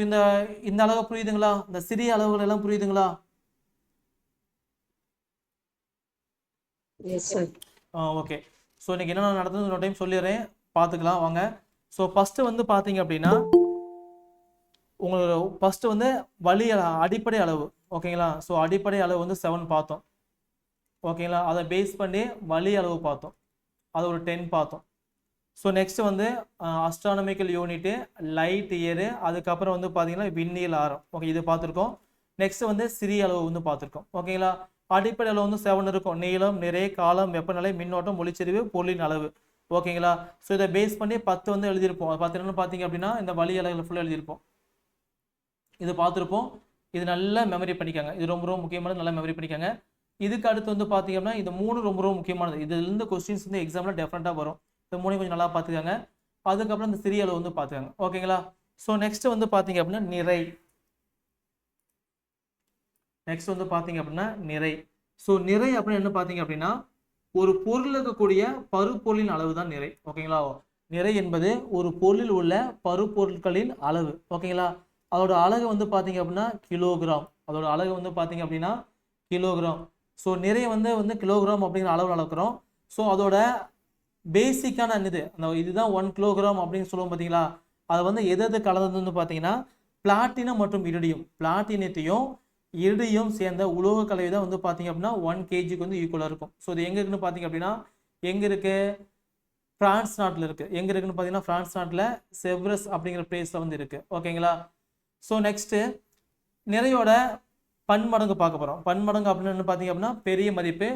இந்த அளவு புரியுதுங்களா? இந்த சிறிய அளவுகள் எல்லாம் புரியுதுங்களா? S sir. ஓகே. ஸோ இன்னைக்கு என்னென்ன நடந்தது இன்னொரு டைம் சொல்லிடுறேன், பார்த்துக்கலாம் வாங்க. ஸோ ஃபஸ்ட்டு வந்து பார்த்தீங்க அப்படின்னா உங்களோட ஃபஸ்ட்டு வந்து அடிப்படை அளவு. ஓகேங்களா. ஸோ அடிப்படை அளவு வந்து 7 பார்த்தோம். ஓகேங்களா. அதை பேஸ் பண்ணி வழி அளவு பார்த்தோம், அது ஒரு 10 பார்த்தோம். ஸோ நெக்ஸ்ட் வந்து அஸ்ட்ரானமிக்கல் யூனிட்டு, லைட் இயரு, அதுக்கப்புறம் வந்து பார்த்தீங்கன்னா விண்ணியல் ஆரம். ஓகே, இது பார்த்துருக்கோம். நெக்ஸ்ட் வந்து சிறிய அளவு வந்து பார்த்துருக்கோம். ஓகேங்களா. அடிப்படை அளவு வந்து 7 இருக்கும், நீளம், நிறை, காலம், வெப்பநிலை, மின்னோட்டம், ஒளிச்செறிவு, பொருளின் அளவு. ஓகேங்களா. ஸோ இதை பேஸ் பண்ணி 10 வந்து எழுதியிருப்போம். அது பார்த்தீங்கன்னா பார்த்தீங்க அப்படின்னா இந்த வழி அளவில் ஃபுல்லாக எழுதியிருப்போம். இது பார்த்துருப்போம். இது நல்லா மெமரி பண்ணிக்காங்க. இது ரொம்ப ரொம்ப முக்கியமானது, நல்லா மெமரி பண்ணிக்காங்க. இதுக்கு அடுத்து வந்து பார்த்தீங்க அப்படின்னா இந்த 3 ரொம்ப ரொம்ப முக்கியமானது. இதுலேருந்து கொஸ்டின்ஸ் வந்து எக்ஸாமில் டெஃபரெண்ட்டாக வரும். இந்த 3 கொஞ்சம் நல்லா பார்த்துக்காங்க. அதுக்கப்புறம் இந்த சிறிய அளவு வந்து பார்த்துக்காங்க. ஓகேங்களா. ஸோ நெக்ஸ்ட் வந்து பார்த்தீங்க அப்படின்னா நிறை. நெக்ஸ்ட் வந்து பார்த்தீங்க அப்படின்னா நிறை. ஸோ நிறை அப்படின்னு என்ன பார்த்தீங்க அப்படின்னா ஒரு பொருள் இருக்கக்கூடிய பருப்பொருளின் அளவு தான் நிறை. ஓகேங்களா. நிறை என்பது ஒரு பொருளில் உள்ள பருப்பொருட்களின் அளவு. ஓகேங்களா. அதோட அலகு வந்து பார்த்தீங்க அப்படின்னா கிலோகிராம். அதோட அலகு வந்து பார்த்தீங்க அப்படின்னா கிலோகிராம். ஸோ நிறைய வந்து கிலோகிராம் அப்படிங்கிற அளவு அளக்குறோம். ஸோ அதோட பேசிக்கான இதுதான் 1 கிலோகிராம் அப்படின்னு சொல்லுவோம் பார்த்தீங்களா. அது வந்து எது கலந்ததுன்னு பார்த்தீங்கன்னா பிளாட்டினம் மற்றும் இரிடியம். பிளாட்டினத்தையும் இரிடியம் சேர்ந்த உலோக கலவை தான் வந்து பார்த்தீங்க அப்படின்னா 1 kgக்கு வந்து ஈக்குவலாக இருக்கும். ஸோ இது எங்கே இருக்குன்னு பார்த்தீங்க அப்படின்னா எங்கே இருக்கு? பிரான்ஸ் நாட்டில் இருக்கு. எங்கே இருக்குன்னு பார்த்தீங்கன்னா பிரான்ஸ் நாட்டில் செவ்ரஸ் அப்படிங்கிற பிளேஸில் வந்து இருக்கு. ஓகேங்களா. ஸோ நெக்ஸ்ட்டு நிறையோட பன்மடங்கு பார்க்க போகிறோம். பன்மடங்கு அப்படின்னு பார்த்தீங்க அப்படின்னா பெரிய மதிப்பு,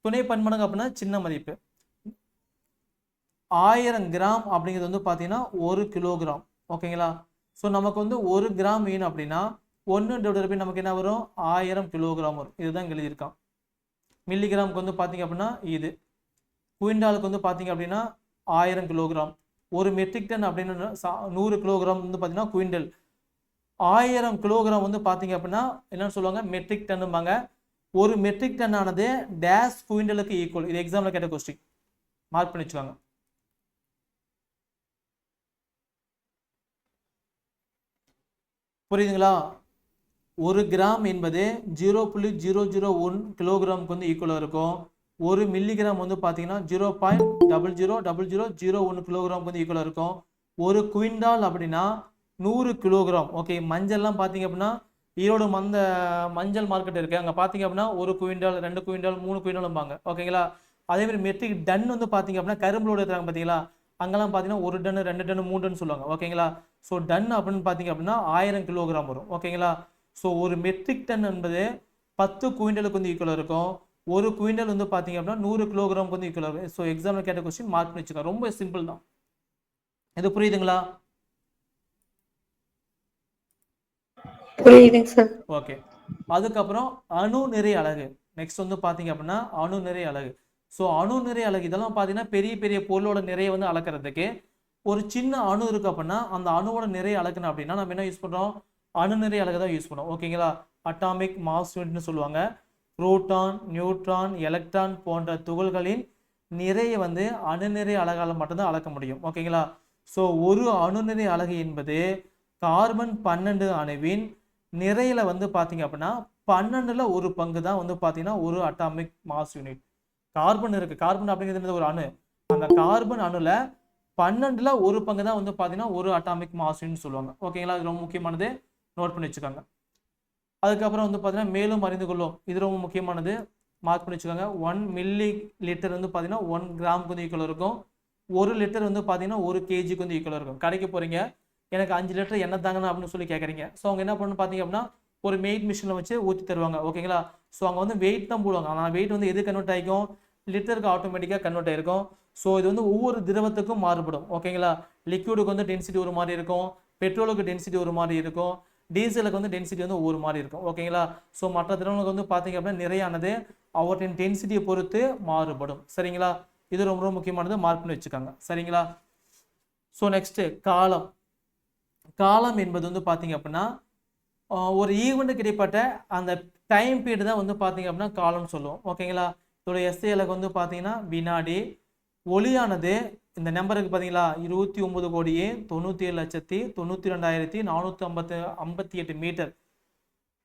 துணை பன்மடங்கு அப்படின்னா சின்ன மதிப்பு. 1000 கிராம் அப்படிங்கிறது வந்து பார்த்தீங்கன்னா 1 கிலோகிராம். ஓகேங்களா. ஸோ நமக்கு வந்து 1 கிராம் வேணும் அப்படின்னா 1 நமக்கு என்ன வரும்? 1000 கிலோகிராம் வரும். இதுதான் எழுதியிருக்கான். மில்லிகிராமுக்கு வந்து பார்த்தீங்க அப்படின்னா இது. குவிண்டாலுக்கு வந்து பார்த்தீங்க அப்படின்னா 1000 கிலோகிராம். ஒரு மெட்ரிக் டன் அப்படின்னு 100 கிலோகிராம் வந்து பார்த்தீங்கன்னா குவிண்டல். 1000 கிலோகிராம் வந்து பார்த்தீங்க அப்படின்னா என்னன்னு சொல்லுவாங்க? மெட்ரிக் டன்னுபாங்க. ஒரு மெட்ரிக் டன் ஆனது டேஷ் குவிண்டலுக்கு ஈக்குவல். இது எக்ஸாமில் கேட்ட கொஸ்டின், மார்க் பண்ணி வச்சுக்காங்க. புரியுதுங்களா? 1 கிராம் என்பது 0.001 கிலோகிராமுக்கு வந்து ஈக்குவலாக இருக்கும். ஒரு மில்லிகிராம் வந்து பார்த்தீங்கன்னா 0.000001 கிலோகிராமுக்கு வந்து ஈக்குவலாக இருக்கும். ஒரு குவிண்டால் அப்படின்னா 100 கிலோகிராம். ஓகே, மஞ்சள்லாம் பார்த்தீங்க அப்படின்னா ஈரோடு மஞ்சள் மார்க்கெட் இருக்குது, அங்கே பார்த்தீங்க அப்படின்னா 1 குவிண்டால் 2 குவிண்டால் 3 குவிண்டாலும்பாங்க. ஓகேங்களா. அதேமாதிரி மெட்ரிக் டன் வந்து பார்த்தீங்க அப்படின்னா கரும்புலோடு இருக்கிறாங்க பார்த்தீங்களா, அங்கெல்லாம் பார்த்தீங்கன்னா 1 டன் 2 டன் 3 டன் சொல்லுவாங்க. ஓகேங்களா. ஸோ டன் அப்படின்னு பார்த்தீங்க அப்படின்னா 1000 கிலோகிராம் வரும். ஓகேங்களா. ஸோ ஒரு மெட்ரிக் டன் என்பது 10 குவிண்டலுக்கு வந்து ஈக்குவலாக இருக்கும். 1 குவிண்டல் வந்து பார்த்தீங்க அப்படின்னா 100 கிலோகிராமுக்கு வந்து ஈக்குவலாக இருக்கும். ஸோ எக்ஸாமில் கேட்ட கொஸ்டின் மார்க் பண்ணி வச்சுக்கோங்க. ரொம்ப சிம்பிள் தான். இது புரியுதுங்களா? புரியுதுங்க சார். ஓகே. அதுக்கப்புறம் அணு நிறை அலகு. நெக்ஸ்ட் வந்து பார்த்தீங்க அப்படின்னா அணு நிறை அலகு. ஸோ அணு நிறை அலகு இதெல்லாம் பார்த்தீங்கன்னா பெரிய பெரிய பொருளோட நிறைய வந்து அளக்கிறதுக்கு. ஒரு சின்ன அணு இருக்கு அப்படின்னா அந்த அணுவோட நிறைய அளக்கணும் அப்படின்னா நம்ம என்ன யூஸ் பண்ணுறோம்? அணு நிறை அலகு தான் யூஸ் பண்ணுவோம். ஓகேங்களா. அட்டாமிக் மாஸ் யூனிட்னு சொல்லுவாங்க. புரோட்டான், நியூட்ரான், எலக்ட்ரான் போன்ற துகள்களின் நிறைய வந்து அணுநிறை அலகால் மட்டும்தான் அளக்க முடியும். ஓகேங்களா. ஸோ ஒரு அணுநிறை அலகு என்பது கார்பன் 12 அணுவின் நிறையில வந்து பார்த்தீங்க அப்படின்னா 12ல் 1 பங்கு தான் வந்து பார்த்தீங்கன்னா ஒரு அட்டாமிக் மாஸ் யூனிட். கார்பன் இருக்கு, கார்பன் அப்படிங்கிறது ஒரு அணு. அந்த கார்பன் அணுல 12ல் 1 பங்கு தான் வந்து பார்த்தீங்கன்னா ஒரு அட்டாமிக் மாஸ் யூனிட் சொல்லுவாங்க. ஓகேங்களா. இது ரொம்ப முக்கியமானது, நோட் பண்ணி வச்சுக்கோங்க. அதுக்கப்புறம் வந்து பார்த்தீங்கன்னா மேலும் அறிந்து கொள்ளும், இது ரொம்ப முக்கியமானது, மார்க் பண்ணி வச்சுக்கோங்க. 1 மில்லி லிட்டர் வந்து பார்த்தீங்கன்னா 1 கிராமுக்கு வந்து ஈக்குவல் இருக்கும். 1 லிட்டர் வந்து பார்த்தீங்கன்னா 1 கேஜிக்கு வந்து ஈக்குவலாக இருக்கும். கடைக்கு போகிறீங்க, எனக்கு 5 லிட்டர் என்ன தாங்கன்னு அப்படின்னு சொல்லி கேட்குறீங்க. ஸோ அவங்க என்ன பண்ணணும் பார்த்தீங்க அப்படின்னா ஒரு வெயிட் மிஷினில் வச்சு ஊற்றி தருவாங்க. ஓகேங்களா. ஸோ அவங்க வந்து வெயிட் தான் போடுவாங்க. ஆனால் வெயிட் வந்து எது கன்வெர்ட் ஆகிக்கும்? லிட்டருக்கு ஆட்டோமேட்டிக்காக கன்வெர்ட் ஆகிருக்கும். ஸோ இது வந்து ஒவ்வொரு திரவத்துக்கும் மாறுபடும். ஓகேங்களா. லிக்விடுக்கு வந்து டென்சிட்டி ஒரு மாதிரி இருக்கும், பெட்ரோலுக்கு டென்சிட்டி ஒரு மாதிரி இருக்கும், டீசலுக்கு வந்து டென்சிட்டி வந்து ஒவ்வொரு மாதிரி இருக்கும். ஓகேங்களா. ஸோ மற்ற திரவங்களுக்கு வந்து பார்த்தீங்க அப்படின்னா நிறையானது அவற்றின் டென்சிட்டியை பொறுத்து மாறுபடும். சரிங்களா. இது ரொம்ப ரொம்ப முக்கியமானது, மார்க் பண்ணி வச்சுக்காங்க. சரிங்களா. ஸோ நெக்ஸ்ட் காலம். காலம் என்பது வந்து பார்த்தீங்க அப்படின்னா ஒரு ஈவெண்ட்டுக்கு இடைப்பட்ட அந்த டைம் பீரியட் தான் வந்து பார்த்தீங்க அப்படின்னா காலம்னு சொல்லுவோம். ஓகேங்களா. இதோட எஸ்ஐ அலகு வந்து பார்த்தீங்கன்னா வினாடி. ஒளியானது இந்த நம்பருக்கு பார்த்தீங்களா 29,97,92,458 மீட்டர்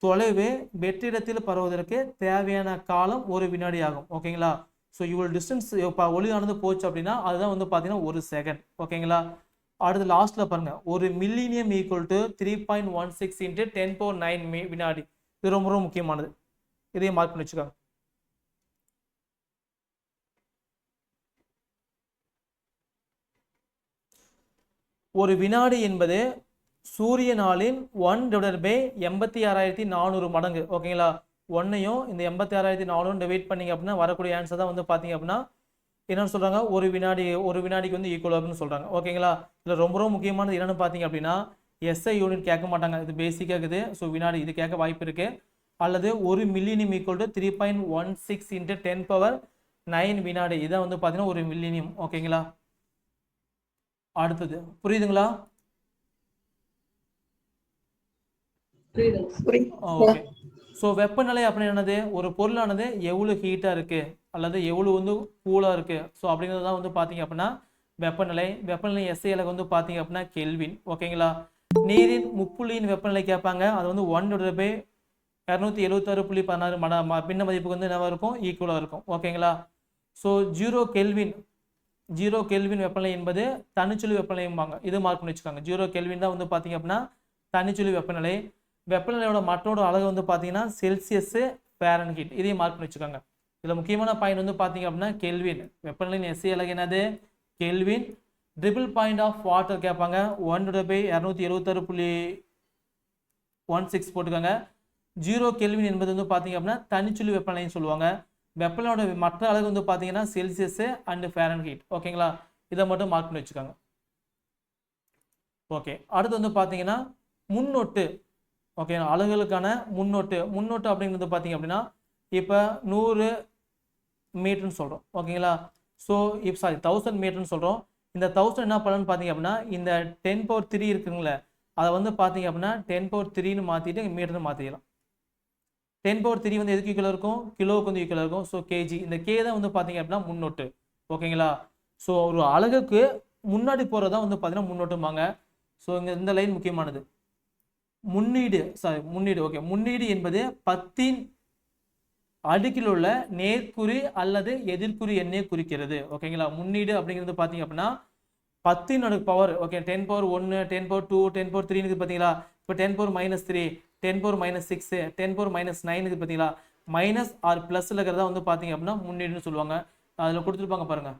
தொலைவு வெற்றிடத்தில் பரவுவதற்கு தேவையான காலம் 1 வினாடி ஆகும். ஓகேங்களா. ஸோ இவ்வளோ டிஸ்டன்ஸ் இப்போ ஒளியானது போச்சு அப்படின்னா அதுதான் வந்து பார்த்தீங்கன்னா 1 செகண்ட். ஓகேங்களா. அடுத்து லாஸ்ட்ல பாருங்க, 1 மில்லினியம் ஈக்குவல் டு 3.16 × 10⁹ வினாடி. இது ரொம்ப ரொம்ப முக்கியமானது, இதையும் மார்க் பண்ணி வச்சுக்கோங்க. ஒரு வினாடி என்பது சூரிய நாளின் 1/86,400 மடங்கு. ஓகேங்களா. 1ஐயும் இந்த 86,400 டிவைட் பண்ணிங்க அப்படின்னா வரக்கூடிய ஆன்சர் தான் வந்து பார்த்தீங்க அப்படின்னா என்னன்னு சொல்கிறாங்க, ஒரு வினாடிக்கு வந்து ஈக்குவல் அப்படின்னு சொல்கிறாங்க. ஓகேங்களா. இதில் ரொம்ப ரொம்ப முக்கியமானது என்னென்னு பார்த்தீங்க அப்படின்னா எஸ்ஐ யூனிட் கேட்க மாட்டாங்க, இது பேசிக்காக இருக்குது. ஸோ வினாடி இது கேட்க வாய்ப்பு இருக்குது. அல்லது 1 மில்லினியம் ஈக்குவல் டு 3.16 × 10⁹ வினாடி, இதான் வந்து பார்த்தீங்கன்னா 1 மில்லினியம். ஓகேங்களா. அடுத்தது புரியுதுங்களா? ஓகே. ஸோ வெப்பநிலை அப்படின்னு என்னது? ஒரு பொருளானது எவ்வளோ ஹீட்டாக இருக்குது அல்லது எவ்வளோ வந்து கூலாக இருக்குது, ஸோ அப்படிங்கிறது தான் வந்து பார்த்தீங்க அப்படின்னா வெப்பநிலை. வெப்பநிலை எஸ்ஐ அலகு வந்து பார்த்தீங்க அப்படின்னா கெல்வின். ஓகேங்களா. நீரின் முப்புள்ளியின் வெப்பநிலை கேட்பாங்க, அது வந்து 1/276.16 பின்ன மதிப்புக்கு வந்து என்ன இருக்கும்? ஈக்குவலாக இருக்கும். ஓகேங்களா. ஸோ 0 கெல்வின் வெப்பநிலை என்பது தனிச்சுழி வெப்பநிலைம்பாங்க, இது மார்க் பண்ணி வச்சுக்காங்க. 0 கெல்வின் தான் வந்து பார்த்தீங்க அப்படின்னா தனிச்சுழி வெப்பநிலை. வெப்பநிலையோட மற்றோட அலகு வந்து பார்த்தீங்கன்னா செல்சியஸ், ஃபாரன்ஹீட், இதையும் மார்க் பண்ணி வச்சுக்காங்க. இதில் முக்கியமான பாயிண்ட் வந்து பார்த்தீங்க அப்படின்னா கெல்வின். வெப்பநிலையின் எஸ்ஐ அலகு என்னது? Kelvin. Triple point of water கேட்பாங்க, 1/276 போட்டுக்கோங்க. 0 கெல்வின் என்பது வந்து பார்த்தீங்க அப்படின்னா தனிச்சுழி வெப்பநிலைன்னு சொல்லுவாங்க. வெப்பநிலையோட மற்ற அலகு வந்து பார்த்தீங்கன்னா செல்சியஸ் அண்ட் ஃபாரன்ஹீட். ஓகேங்களா. இதை மட்டும் மார்க் பண்ணி வச்சுக்காங்க. ஓகே. அடுத்து வந்து பார்த்தீங்கன்னா முன்னொட்டு. ஓகே, அலகுகளுக்கான முன்னொட்டு அப்படிங்கிறது பார்த்தீங்க அப்படின்னா இப்போ 100 மீட்டர்னு சொல்கிறோம். ஓகேங்களா. ஸோ இப்போ 1000 மீட்டர்னு சொல்கிறோம். இந்த 1000 என்ன பண்ணணும்னு பார்த்தீங்க அப்படின்னா இந்த 10⁻³ இருக்குங்களே அதை வந்து பார்த்தீங்க அப்படின்னா 10⁻³ மாற்றிட்டு மீட்டர்னு மாற்றிக்கலாம். 10⁻³ வந்து எதுக்கு ஈக்குவலாக இருக்கும்? கிலோவுக்கு வந்து ஈக்குவலாக இருக்கும். ஸோ கேஜி, இந்த கே தான் வந்து பார்த்தீங்க அப்படின்னா முன்னொட்டு. ஓகேங்களா. ஸோ ஒரு அலகுக்கு முன்னாடி போகிறது தான் வந்து பார்த்தீங்கன்னா முன்னொட்டுமாங்க. ஸோ இங்கே இந்த லைன் முக்கியமானது. முன்னீடு. ஓகே. முன்னீடு என்பது 10ன் அடுக்கில் உள்ள நேர்குறி அல்லது எதிர்குறி எண்ணை குறிக்கிறது. ஓகேங்களா. முன்னீடு அப்படிங்கிறது பார்த்தீங்க அப்படின்னா 10 பவர். ஓகே. 10⁻1 10⁻2 10⁻3 பார்த்தீங்களா. இப்போ 10⁻−3 10 பவர் -6 10 பவர் -9 இது பார்த்தீங்களா மைனஸ் ஆர் பிளஸ்ல இருக்கிறதா வந்து பார்த்தீங்க அப்படின்னா முன்னீடுன்னு சொல்லுவாங்க. அதில் கொடுத்துருப்பாங்க பாருங்க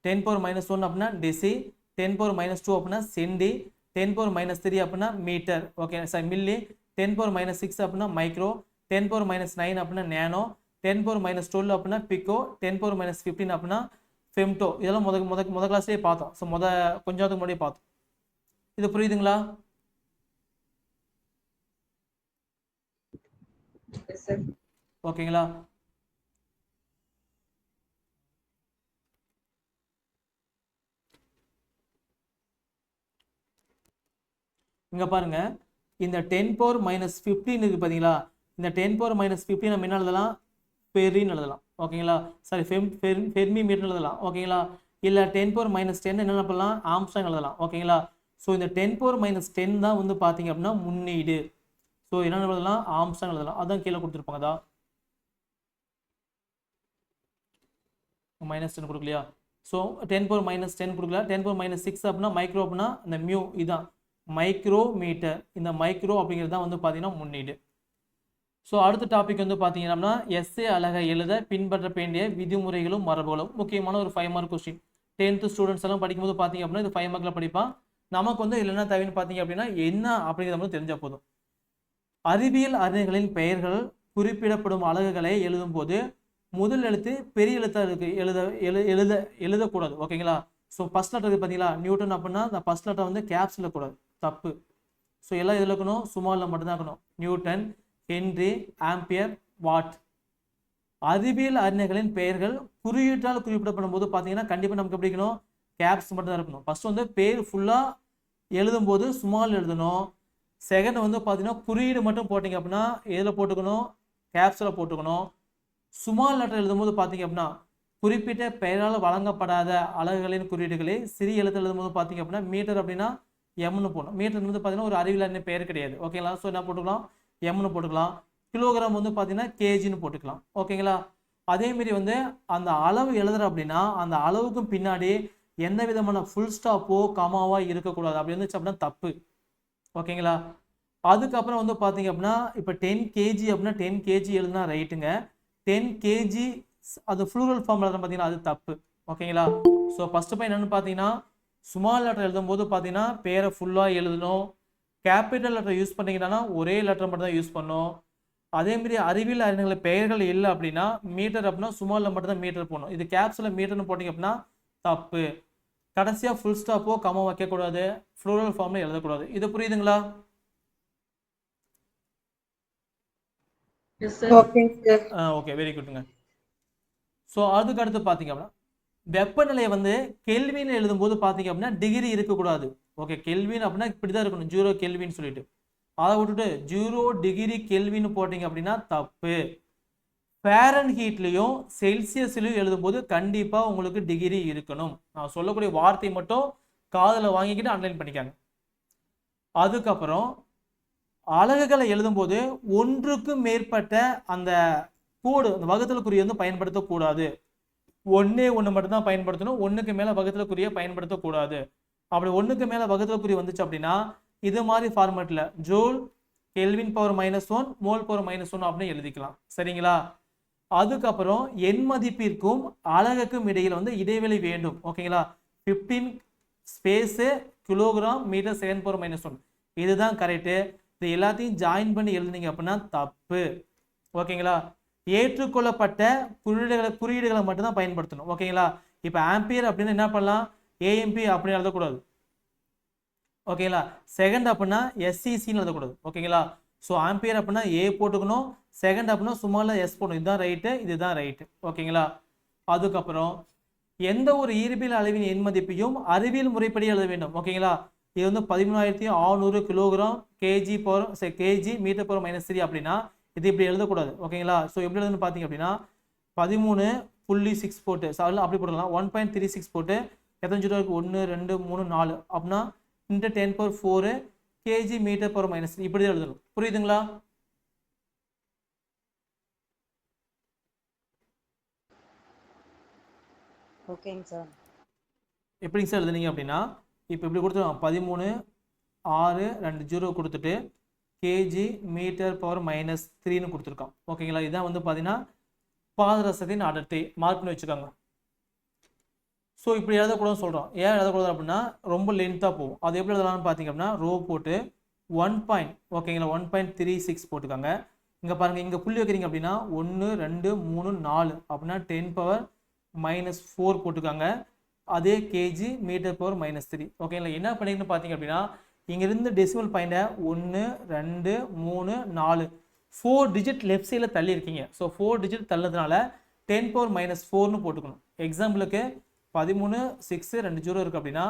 10 பவர் -1 அப்படின்னா டெசி, 10 பவர் -2 அப்படின்னா சென்டி, 10 பவர் -3 அப்படின்னா metre, okay sir milli, 10 power -6 அப்படின்னா மைக்ரோ, 10 பவர் -9 அப்படின்னா நேனோ, 10 பவர் -12 அப்படின்னா பிகோ, 10 பவர் -15 அப்படின்னா ஃபெம்டோ. இதெல்லாம் முத கிளாஸ்லேயே பார்த்தோம். ஸோ கொஞ்சத்துக்கு முன்னாடியே பார்த்தோம். இது புரியுதுங்களா? Yes, sir. ஓகேங்களா? இங்க பாருங்க இந்த 10 பவர் -15 இருக்கு பாத்தீங்களா, இந்த 10 பவர் -15 நம்ம என்ன எழுதலாம், ஃபெரின்னு எழுதலாம். ஓகேங்களா? சாரி ஃபெர்மி மீட்டர் எழுதலாம். ஓகேங்களா? இல்ல 10 பவர் -10 என்ன பண்ணலாம், ஆம்ஸ்ட்ராங் எழுதலாம். ஓகேங்களா? ஸோ இந்த 10 பவர் -10 தான் வந்து பார்த்தீங்க அப்படின்னா முன்னீடு. ஸோ என்ன எழுதலாம், ஆம்ஸ்ட்ராங் எழுதலாம். அதான் கீழே கொடுத்துருப்பாங்க. தான் -10 கொடுக்கலையா? ஸோ 10 பவர் -10 கொடுக்கல. 10 பவர் -6 அப்படின்னா மைக்ரோ அப்படின்னா இந்த மியூ இதான் மைக்ரோ மீட்டர். இந்த மைக்ரோ அப்படிங்கிறது தான் வந்து பார்த்தீங்கன்னா முன்னீடு. ஸோ அடுத்த டாபிக் வந்து பார்த்தீங்கன்னா எஸ்ஏ அழகை எழுத பின்பற்ற வேண்டிய விதிமுறைகளும் மரபுகளும். முக்கியமான ஒரு 5 மார்க் கொஸ்டின். 10th ஸ்டூடெண்ட்ஸ் எல்லாம் படிக்கும்போது பார்த்தீங்க அப்படின்னா இது 5 மார்க்கில் படிப்பான். நமக்கு வந்து இல்லைன்னா தேவைன்னு பார்த்தீங்க அப்படின்னா என்ன அப்படிங்கிறத மட்டும் தெரிஞ்சால் போதும். அறிவியல் அறிஞர்களின் பெயர்கள் குறிப்பிடப்படும் அலகுகளை எழுதும் போது முதல் எழுத்து பெரிய எழுத்தா இருக்கு எழுதக்கூடாது. ஓகேங்களா? ஸோ ஃபர்ஸ்ட் லெட்டர் இருக்கு பார்த்தீங்களா, நியூட்டன் அப்படின்னா அந்த ஃபர்ஸ்ட் லெட்டர் வந்து கேப்ஸ் இருக்கக்கூடாது, தப்பு. ஸோ எல்லாம் இதில் இருக்கணும், சுமாலில் மட்டும்தான் இருக்கணும். Newton, Henry, ampere, what. அறிவியல் அறிஞர்களின் பெயர்கள் குறியீட்டால் குறிப்பிடப்படும் போது பார்த்தீங்கன்னா கண்டிப்பாக நமக்கு எப்படி இருக்கணும், கேப்ஸ் மட்டும் தான் இருக்கணும். ஃபர்ஸ்ட் வந்து பேர் ஃபுல்லாக எழுதும்போது சுமால் எழுதணும். செகண்ட் வந்து பார்த்தீங்கன்னா குறியீடு மட்டும் போட்டிங்க அப்படின்னா எதில் போட்டுக்கணும், கேப்ஸில் போட்டுக்கணும். சுமால் லெட்டர் எழுதும்போது பார்த்தீங்க அப்படின்னா குறிப்பிட்ட பெயரால் வழங்கப்படாத அலகுகளின் குறியீடுகளை சிறிய எழுத்து எழுதும்போது பார்த்தீங்க அப்படின்னா மீட்டர் அப்படின்னா எம்னு போடணும். மீட்டர் வந்து பார்த்தீங்கன்னா ஒரு அறிவியல் அறிஞர் பெயர் கிடையாது. ஓகேங்களா? ஸோ என்ன போட்டுக்கலாம், எம்னு போட்டுக்கலாம். கிலோகிராம் வந்து பார்த்தீங்கன்னா கேஜின்னு போட்டுக்கலாம். ஓகேங்களா? அதேமாரி வந்து அந்த அளவு எழுதுற அப்படின்னா அந்த அளவுக்கும் பின்னாடி எந்த விதமான ஃபுல் ஸ்டாப்போ கமாவோ இருக்கக்கூடாது. அப்படி இருந்துச்சு அப்படின்னா தப்பு. ஓகேங்களா? அதுக்கப்புறம் வந்து பார்த்தீங்க அப்படின்னா இப்போ 10 kg அப்படின்னா 10 kg எழுதுனா ரைட்டுங்க. 10 kg அது ஃப்ளூரல் ஃபார்ம் எழுதுறோம் பார்த்தீங்கன்னா அது தப்பு. ஓகேங்களா? ஸோ ஃபர்ஸ்ட் பாயிண்ட் என்னன்னு பார்த்தீங்கன்னா ஸ்மால் லெட்டர் எழுதும்போது பார்த்தீங்கன்னா பேரை ஃபுல்லாக எழுதணும். கேபிட்டல் லெட்டர் யூஸ் பண்ணிங்கன்னா ஒரே லெட்டர் மட்டும் தான் யூஸ் பண்ணணும். அதேமாரி அறிவியல் அறிஞர்கள் பெயர்கள் இல்லை அப்படின்னா மீட்டர் அப்படின்னா ஸ்மாலில் மட்டும் தான் மீட்டர் போடணும். இது கேப்ஸில் மீட்டர்னு போட்டிங்க அப்படின்னா தப்பு. கடைசியாக ஃபுல் ஸ்டாப்போ கமா வைக்கக்கூடாது, ஃப்ளூரல் ஃபார்மில் எழுதக்கூடாது. இது புரியுதுங்களா? Yes, sir. Okay, sir. Okay, very குட்ங்க. ஸோ அதுக்கு அடுத்து பார்த்தீங்க அப்படின்னா வெப்பநிலையை வந்து கெல்வின் எழுதும்போது பார்த்தீங்க அப்படின்னா டிகிரி இருக்கக்கூடாது. ஓகே, கெல்வின் அப்படின்னா இப்படி தான் இருக்கணும், 0 கெல்வின்னு சொல்லிட்டு. அதை விட்டுட்டு 0 டிகிரி கெல்வின்னு போட்டிங்க அப்படின்னா தப்பு. ஃபேரன் ஹீட்லையும் செல்சியஸ்லையும் எழுதும்போது கண்டிப்பாக உங்களுக்கு டிகிரி இருக்கணும். நான் சொல்லக்கூடிய வார்த்தை மட்டும் காதில் வாங்கிக்கிட்டு அன்லைன் பண்ணிக்காங்க. அதுக்கப்புறம் அலகுகளை எழுதும்போது ஒன்றுக்கு மேற்பட்ட அந்த கோடு அந்த வகுத்தல் குறியை வந்து பயன்படுத்தக்கூடாது. ஒன்று மட்டும்தான் பயன்படுத்தணும். ஒன்றுக்கு மேலே வகுத்தல் குறியை பயன்படுத்தக்கூடாது. அப்படி ஒன்றுக்கு மேலே வகுத்தல் குறி வந்துச்சு அப்படின்னா இது மாதிரி ஃபார்மேட்டில் joule kelvin power -1 mole power -1 அப்படின்னு எழுதிக்கலாம். சரிங்களா? அதுக்கப்புறம் எண் மதிப்பிற்கும் அலகுக்கும் இடையில் வந்து இடைவெளி வேண்டும். ஓகேங்களா? 15 space kilogram metre second power -1 இதுதான் கரெக்டு. இது எல்லாத்தையும் ஜாயின் பண்ணி எழுதுனீங்க அப்படின்னா தப்பு. ஓகேங்களா? ஏற்றுக்கொள்ளப்பட்ட குறியீடுகளை மட்டும்தான் பயன்படுத்தணும். ஓகேங்களா? இப்போ ஆம்பியர் அப்படின்னு என்ன பண்ணலாம், ஏஎம்பி அப்படின்னு எழுதக்கூடாது. ஓகேங்களா? செகண்ட் அப்படின்னா எஸ்சிசின்னு எழுதக்கூடாது. ஓகேங்களா? ஸோ ஆம்பியர் அப்படின்னா ஏ போட்டுக்கணும், செகண்ட் அப்படின்னா சுமாரில் எஸ் போடணும். இதுதான் ரைட்டு, இதுதான் ரைட்டு. ஓகேங்களா? அதுக்கப்புறம் எந்த ஒரு இயற்பியல் அளவின் எண் மதிப்பையும் அறிவியல் முறைப்படி எழுத வேண்டும். ஓகேங்களா? இது வந்து 13,600 கிலோகிராம் கேஜி மீட்டர் பவர் -3 அப்படின்னா இது இப்படி எழுதக்கூடாது. ஓகேங்களா? ஸோ எப்படி எழுதுன்னு பார்த்தீங்க அப்படின்னா 13.6 போட்டு அப்படி போட்டுக்கலாம். 1.36 போட்டு எத்தனை ஜீரோ இருக்குது, 1 2 3 4 அப்படின்னா இந்த 10⁴ கேஜி மீட்டர் பவர் -3 இப்படி தான் எழுதணும். புரியுதுங்களா? ஓகேங்க சார். எப்படிங்க சார் எழுதுனீங்க அப்படின்னா இப்போ இப்படி கொடுத்துருவோம் 13 6 2 0 கொடுத்துட்டு கேஜி மீட்டர் பவர் -3ன்னு கொடுத்துருக்கோம். ஓகேங்களா, இதான் வந்து பார்த்தீங்கன்னா பாதரசத்தின் அடர்த்தி. மார்க் பண்ணி வச்சுக்கோங்க. ஸோ இப்படி எழுதக்கூடாதுன்னு சொல்கிறோம். ஏன் எழுதக்கூடாது அப்படின்னா ரொம்ப லென்த்தாக போகும். அது எப்படி எழுதலாம்னு பார்த்தீங்க அப்படின்னா ரோ போட்டு 1. ஓகேங்களா 1.36 போட்டுக்கோங்க. இங்கே பாருங்கள், இங்கே புள்ளி வைக்கிறீங்க அப்படின்னா 1 2 3 4 அப்படின்னா 10⁻⁻4 போட்டுக்காங்க. அதே கேஜி மீட்டர் பவர் -3. ஓகேங்களா, என்ன பண்ணிங்கன்னு பார்த்தீங்க அப்படின்னா இங்கேருந்து டெசிமல் பாயிண்டை 1 2 3 4 4 டிஜிட் லெஃப்ட் சைடில் தள்ளி இருக்கீங்க. ஸோ 4 டிஜிட் தள்ளதுனால 10⁻⁻4ன்னு போட்டுக்கணும். எக்ஸாம்பிளுக்கு 13 6 2 0 இருக்குது அப்படின்னா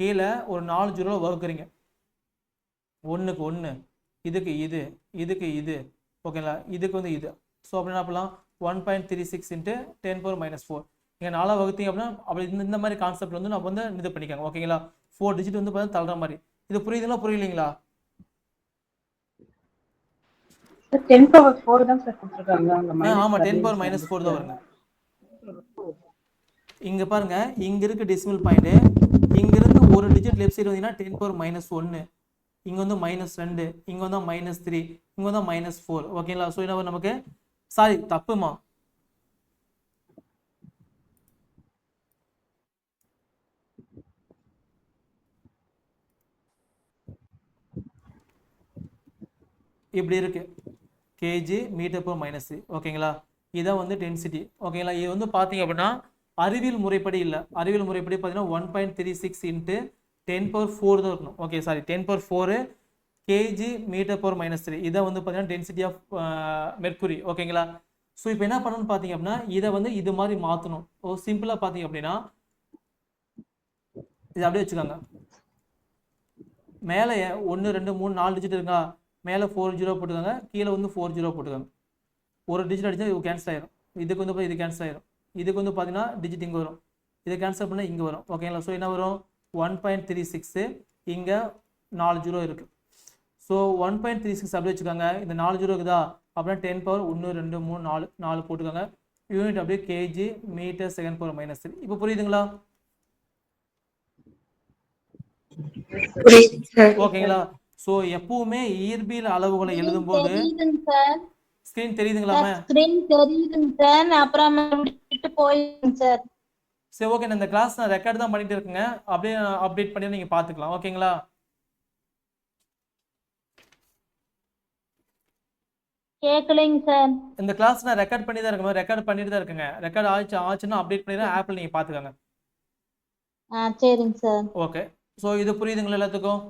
கீழே ஒரு 4 0 வகுக்கிறீங்க. 1க்கு 1, இதுக்கு இது, இதுக்கு இது, ஓகேங்களா, இதுக்கு வந்து இது. ஸோ அப்படி என்ன பண்ணலாம் 1.36 × 10⁻⁻4 நீங்கள் 4 வகுத்தீங்க அப்படின்னா அப்படி இந்த மாதிரி கான்செப்ட் வந்து நம்ம வந்து இது பண்ணிக்காங்க. ஓகேங்களா, 4 டிஜிட் வந்து பார்த்தா தள்ளுற மாதிரி. இது புரியுதுங்களா புரியலைங்களா? 10⁻4 தான் சார் கொடுத்துருக்காங்க. ஆமா 10⁻⁻4 தான் வருங்க. இங்க பாருங்க, இங்க இருக்கு டெசிமல் பாயிண்ட். இங்க இருந்து ஒரு டிஜிட் லெஃப்ட் சைடு வந்தீங்கன்னா 10⁻⁻1, இங்க வந்து -2, இங்க வந்து -3, இங்க வந்து -4. ஓகேங்களா, ஸோ என்ன நமக்கு சாரி தப்புமா, இப்படி இருக்கு கேஜி மீட்டர் பவர் -3. ஓகேங்களா, இதான் வந்து டென்சிட்டி. ஓகேங்களா, இது வந்து பார்த்தீங்க அப்படின்னா அறிவியல் முறைப்படி இல்லை. அறிவியல் முறைப்படி பார்த்தீங்கன்னா 1.36 × 10⁻4 தான் இருக்கணும். Okay sorry 10⁻4 KG metre power -3. இதை வந்து பார்த்தீங்கன்னா டென்சிட்டி ஆஃப் மெர்க்குரி. ஓகேங்களா, ஸோ இப்போ என்ன பண்ணணும்னு பார்த்தீங்க அப்படின்னா இதை வந்து இது மாதிரி மாற்றணும். சிம்பிளாக பார்த்தீங்க அப்படின்னா இதை அப்படியே வச்சுக்கோங்க. மேலே 1 2 3 4 டிஜிட் இருக்கா, மேலே 4 0 போட்டுக்கோங்க, கீழே வந்து 4 0 போட்டுக்கோங்க. ஒரு டிஜிட் அடிச்சா இது கேன்சல் ஆயிரும். இதுக்கு வந்து இது கேன்சல் ஆயிரும். இதுக்கு வந்து பார்த்தீங்கன்னா டிஜிட் இங்கே வரும், இதை கேன்சல் பண்ணால் இங்கே வரும். ஓகேங்களா, ஸோ என்ன வரும் 1.36, இங்கே 4 0 இருக்குது. ஸோ 1.36 அப்படி வச்சுக்கோங்க. இந்த 4 0 இருக்குதா அப்படின்னா 10⁻1 2 3 4 4 போட்டுக்கோங்க. யூனிட் அப்படியே கேஜி மீட்டர் செகண்ட் பவர் -3. இப்போ புரியுதுங்களா? ஓகேங்களா, ஸோ எப்பவுமே இயற்பியல் அளவுகளை எழுதும் போது ஸ்கிரீன் தெரியுதுங்களா? ஸ்கிரீன் தெரியுதுங்க சார், அப்புறம் விட்டு போயிடுங்க சார். சரி ஓகே, நான் இந்த கிளாஸ் நான் ரெக்கார்ட் தான் பண்ணிட்டு இருக்கேங்க. அப்படியே அப்டேட் பண்ணி நீங்க பாத்துக்கலாம். ஓகேங்களா, கேட்கலைங்க சார். இந்த கிளாஸ் நான் ரெக்கார்ட் பண்ணி தான் இருக்கேன், ரெக்கார்ட் பண்ணிட்டு தான் இருக்குங்க. ரெக்கார்ட் ஆச்சுன்னா அப்டேட் பண்ணி தான் ஆப்ல நீங்க பாத்துக்கோங்க. சரிங்க சார். ஓகே, ஸோ இது புரியுதுங்களா எல்லாத்துக்கும்?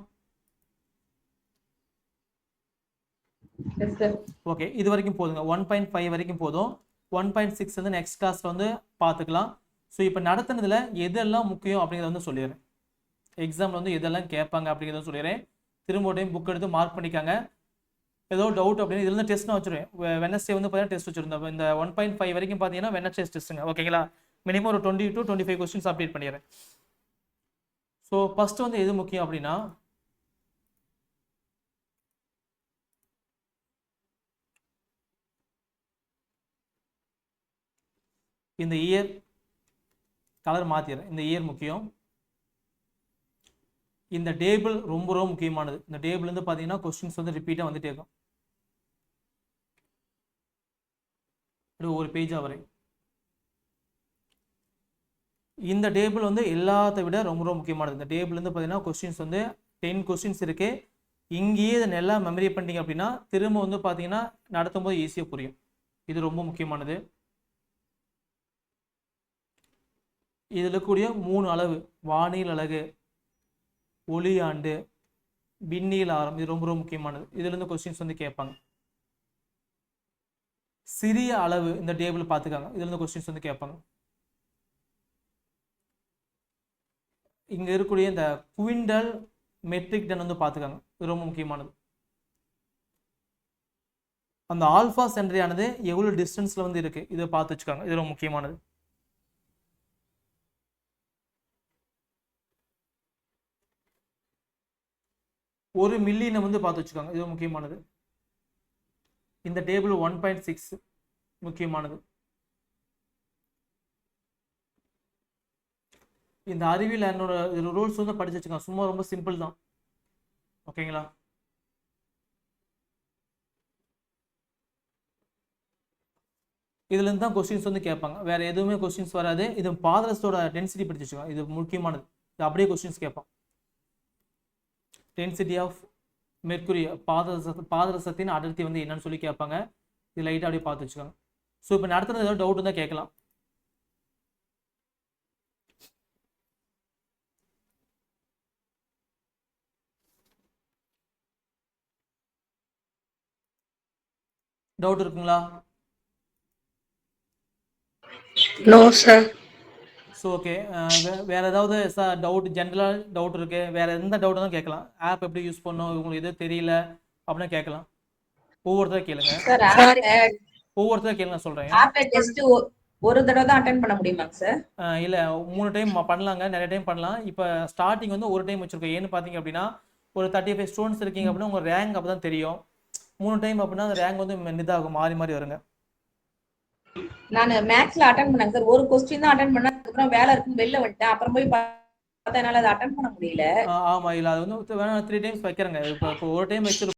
ஓகே, இது வரைக்கும் போதுங்க. 1.5 வரைக்கும் போதும். 1.6 வந்து நெக்ஸ்ட் கிளாஸ்ல வந்து பார்த்துக்கலாம். ஸோ இப்போ நடத்துனதுல எதெல்லாம் முக்கியம் அப்படிங்கிறத வந்து சொல்லிடுறேன். எக்ஸாம்ல வந்து எதெல்லாம் கேட்பாங்க அப்படிங்கிறத சொல்லிடுறேன். திரும்ப டைம் புக் எடுத்து மார்க் பண்ணிக்காங்க. ஏதோ டவுட் அப்படின்னு இதுல டெஸ்ட் நான் வச்சிருவேன். வெனஸ்டே வந்து பார்த்தீங்கன்னா டெஸ்ட் வச்சிருந்தோம். இந்த 1.5 வரைக்கும் பார்த்தீங்கன்னா வெனஸ்டே டெஸ்ட்டுங்க. ஓகேங்களா, மினிமம் ஒரு 20 to 25 கொஸ்டின்ஸ் அப்டேட் பண்ணிடுறேன். ஸோ ஃபர்ஸ்ட் வந்து எது முக்கியம் அப்படின்னா இந்த இயர் கலர் மாத்திடுறேன். இந்த இயர் முக்கியம். இந்த டேபிள் ரொம்ப ரொம்ப முக்கியமானது. இந்த டேபிள் வந்து பார்த்தீங்கன்னா கொஸ்டின்ஸ் வந்து ரிப்பீட்டாக வந்துட்டே இருக்கும். ஒரு பேஜாக வரை இந்த டேபிள் வந்து எல்லாத்த விட ரொம்ப ரொம்ப முக்கியமானது. இந்த டேபிள் வந்து பார்த்தீங்கன்னா கொஸ்டின்ஸ் வந்து 10 கொஸ்டின்ஸ் இருக்கு. இங்கேயே இதை நல்லா மெமரி பண்ணிட்டீங்க அப்படின்னா திரும்ப வந்து பார்த்தீங்கன்னா நடத்தும் போது ஈஸியாக புரியும். இது ரொம்ப முக்கியமானது. இதில் இருக்கக்கூடிய 3 அளவு, வானியல் அலகு, ஒளியாண்டு, விண்ணியல் ஆரம், இது ரொம்ப ரொம்ப முக்கியமானது. இதுல இருந்து கொஸ்டின்ஸ் வந்து கேட்பாங்க. சிறிய அளவு இந்த டேபிள் பார்த்துக்காங்க. இதுல இருந்து கொஸ்டின்ஸ் வந்து கேட்பாங்க. இங்க இருக்கக்கூடிய இந்த குவிண்டல், மெட்ரிக் டன் வந்து பார்த்துக்காங்க. இது ரொம்ப முக்கியமானது. அந்த ஆல்பா சென்ட்ரியானது எவ்வளவு டிஸ்டன்ஸ்ல வந்து இருக்கு இதை பார்த்து வச்சுக்காங்க. இது ரொம்ப முக்கியமானது. ஒரு மில்லியனை வந்து பார்த்து வச்சுக்காங்க. இது முக்கியமானது. இந்த டேபிள் 1.6 முக்கியமானது. இந்த அறிவியல் என்னோட ரூல்ஸ் வந்து படிச்சு வச்சுக்கோங்க. சும்மா ரொம்ப சிம்பிள் தான். ஓகேங்களா? இதுல இருந்து தான் கொஸ்டின்ஸ் வந்து கேட்பாங்க, வேற எதுவுமே கொஸ்டின்ஸ் வராது. இது பாதரசத்தோட டென்சிட்டி படிச்சு வச்சுக்கோங்க, இது முக்கியமானது. இது அப்படியே கொஸ்டின்ஸ் கேட்பான். டென்சிட்டி ஆஃப் மெர்க்குரி, பாதரசத்தின் அடர்த்தி வந்து என்னன்னு சொல்லி கேட்பாங்க. இது லைட்டாக அப்படியே பார்த்து வச்சுக்கோங்க. ஸோ இப்போ நடத்துறது ஏதாவது டவுட் இருந்தால் கேட்கலாம். டவுட் இருக்குங்களா? No, sir. ஸோ ஓகே, வேற ஏதாவது டவுட், ஜென்ரலாக டவுட் இருக்கு, வேற எந்த டவுட் தான் கேட்கலாம். ஆப் எப்படி யூஸ் பண்ணணும், உங்களுக்கு எதுவும் தெரியல அப்படின்னா கேட்கலாம். ஒவ்வொருத்தரும் கேளுங்க, சார் ஒவ்வொருத்தரும் கேளுங்க சொல்றேன். ஆப்பை டெஸ்ட் ஒரு தடவை தான் அட்டென்ட் பண்ண முடியுமாங்க சார்? இல்ல 3 டைம் பண்ணலாங்க, நிறைய டைம் பண்ணலாம். இப்போ ஸ்டார்டிங் வந்து ஒரு டைம் வச்சிருக்கோம். ஏன்னு பார்த்தீங்க அப்படின்னா ஒரு 35 ஸ்டூடெண்ட்ஸ் இருக்கீங்க அப்படின்னா உங்க ரேங்க் அப்போ தான் தெரியும். 3 டைம் அப்படின்னா அந்த ரேங்க் வந்து இதாகும், மாறி மாறி வருங்க. நான் மேக்ஸ்ல அட்டென்ட் பண்ணேங்க சார். ஒரு கொஸ்டின் தான் அட்டென்ட் பண்ணேன், அதுக்கப்புறம் வேலை இருக்குன்னு வெளில வந்துட்டேன். அப்புறம் போய் பார்த்தா என்னால அதை அட்டென்ட் பண்ண முடியல. ஆமா, இல்ல அது வந்து வேணா 3 டைம்ஸ் வைக்கிறேங்க. இப்போ ஒரு டைம் வச்சு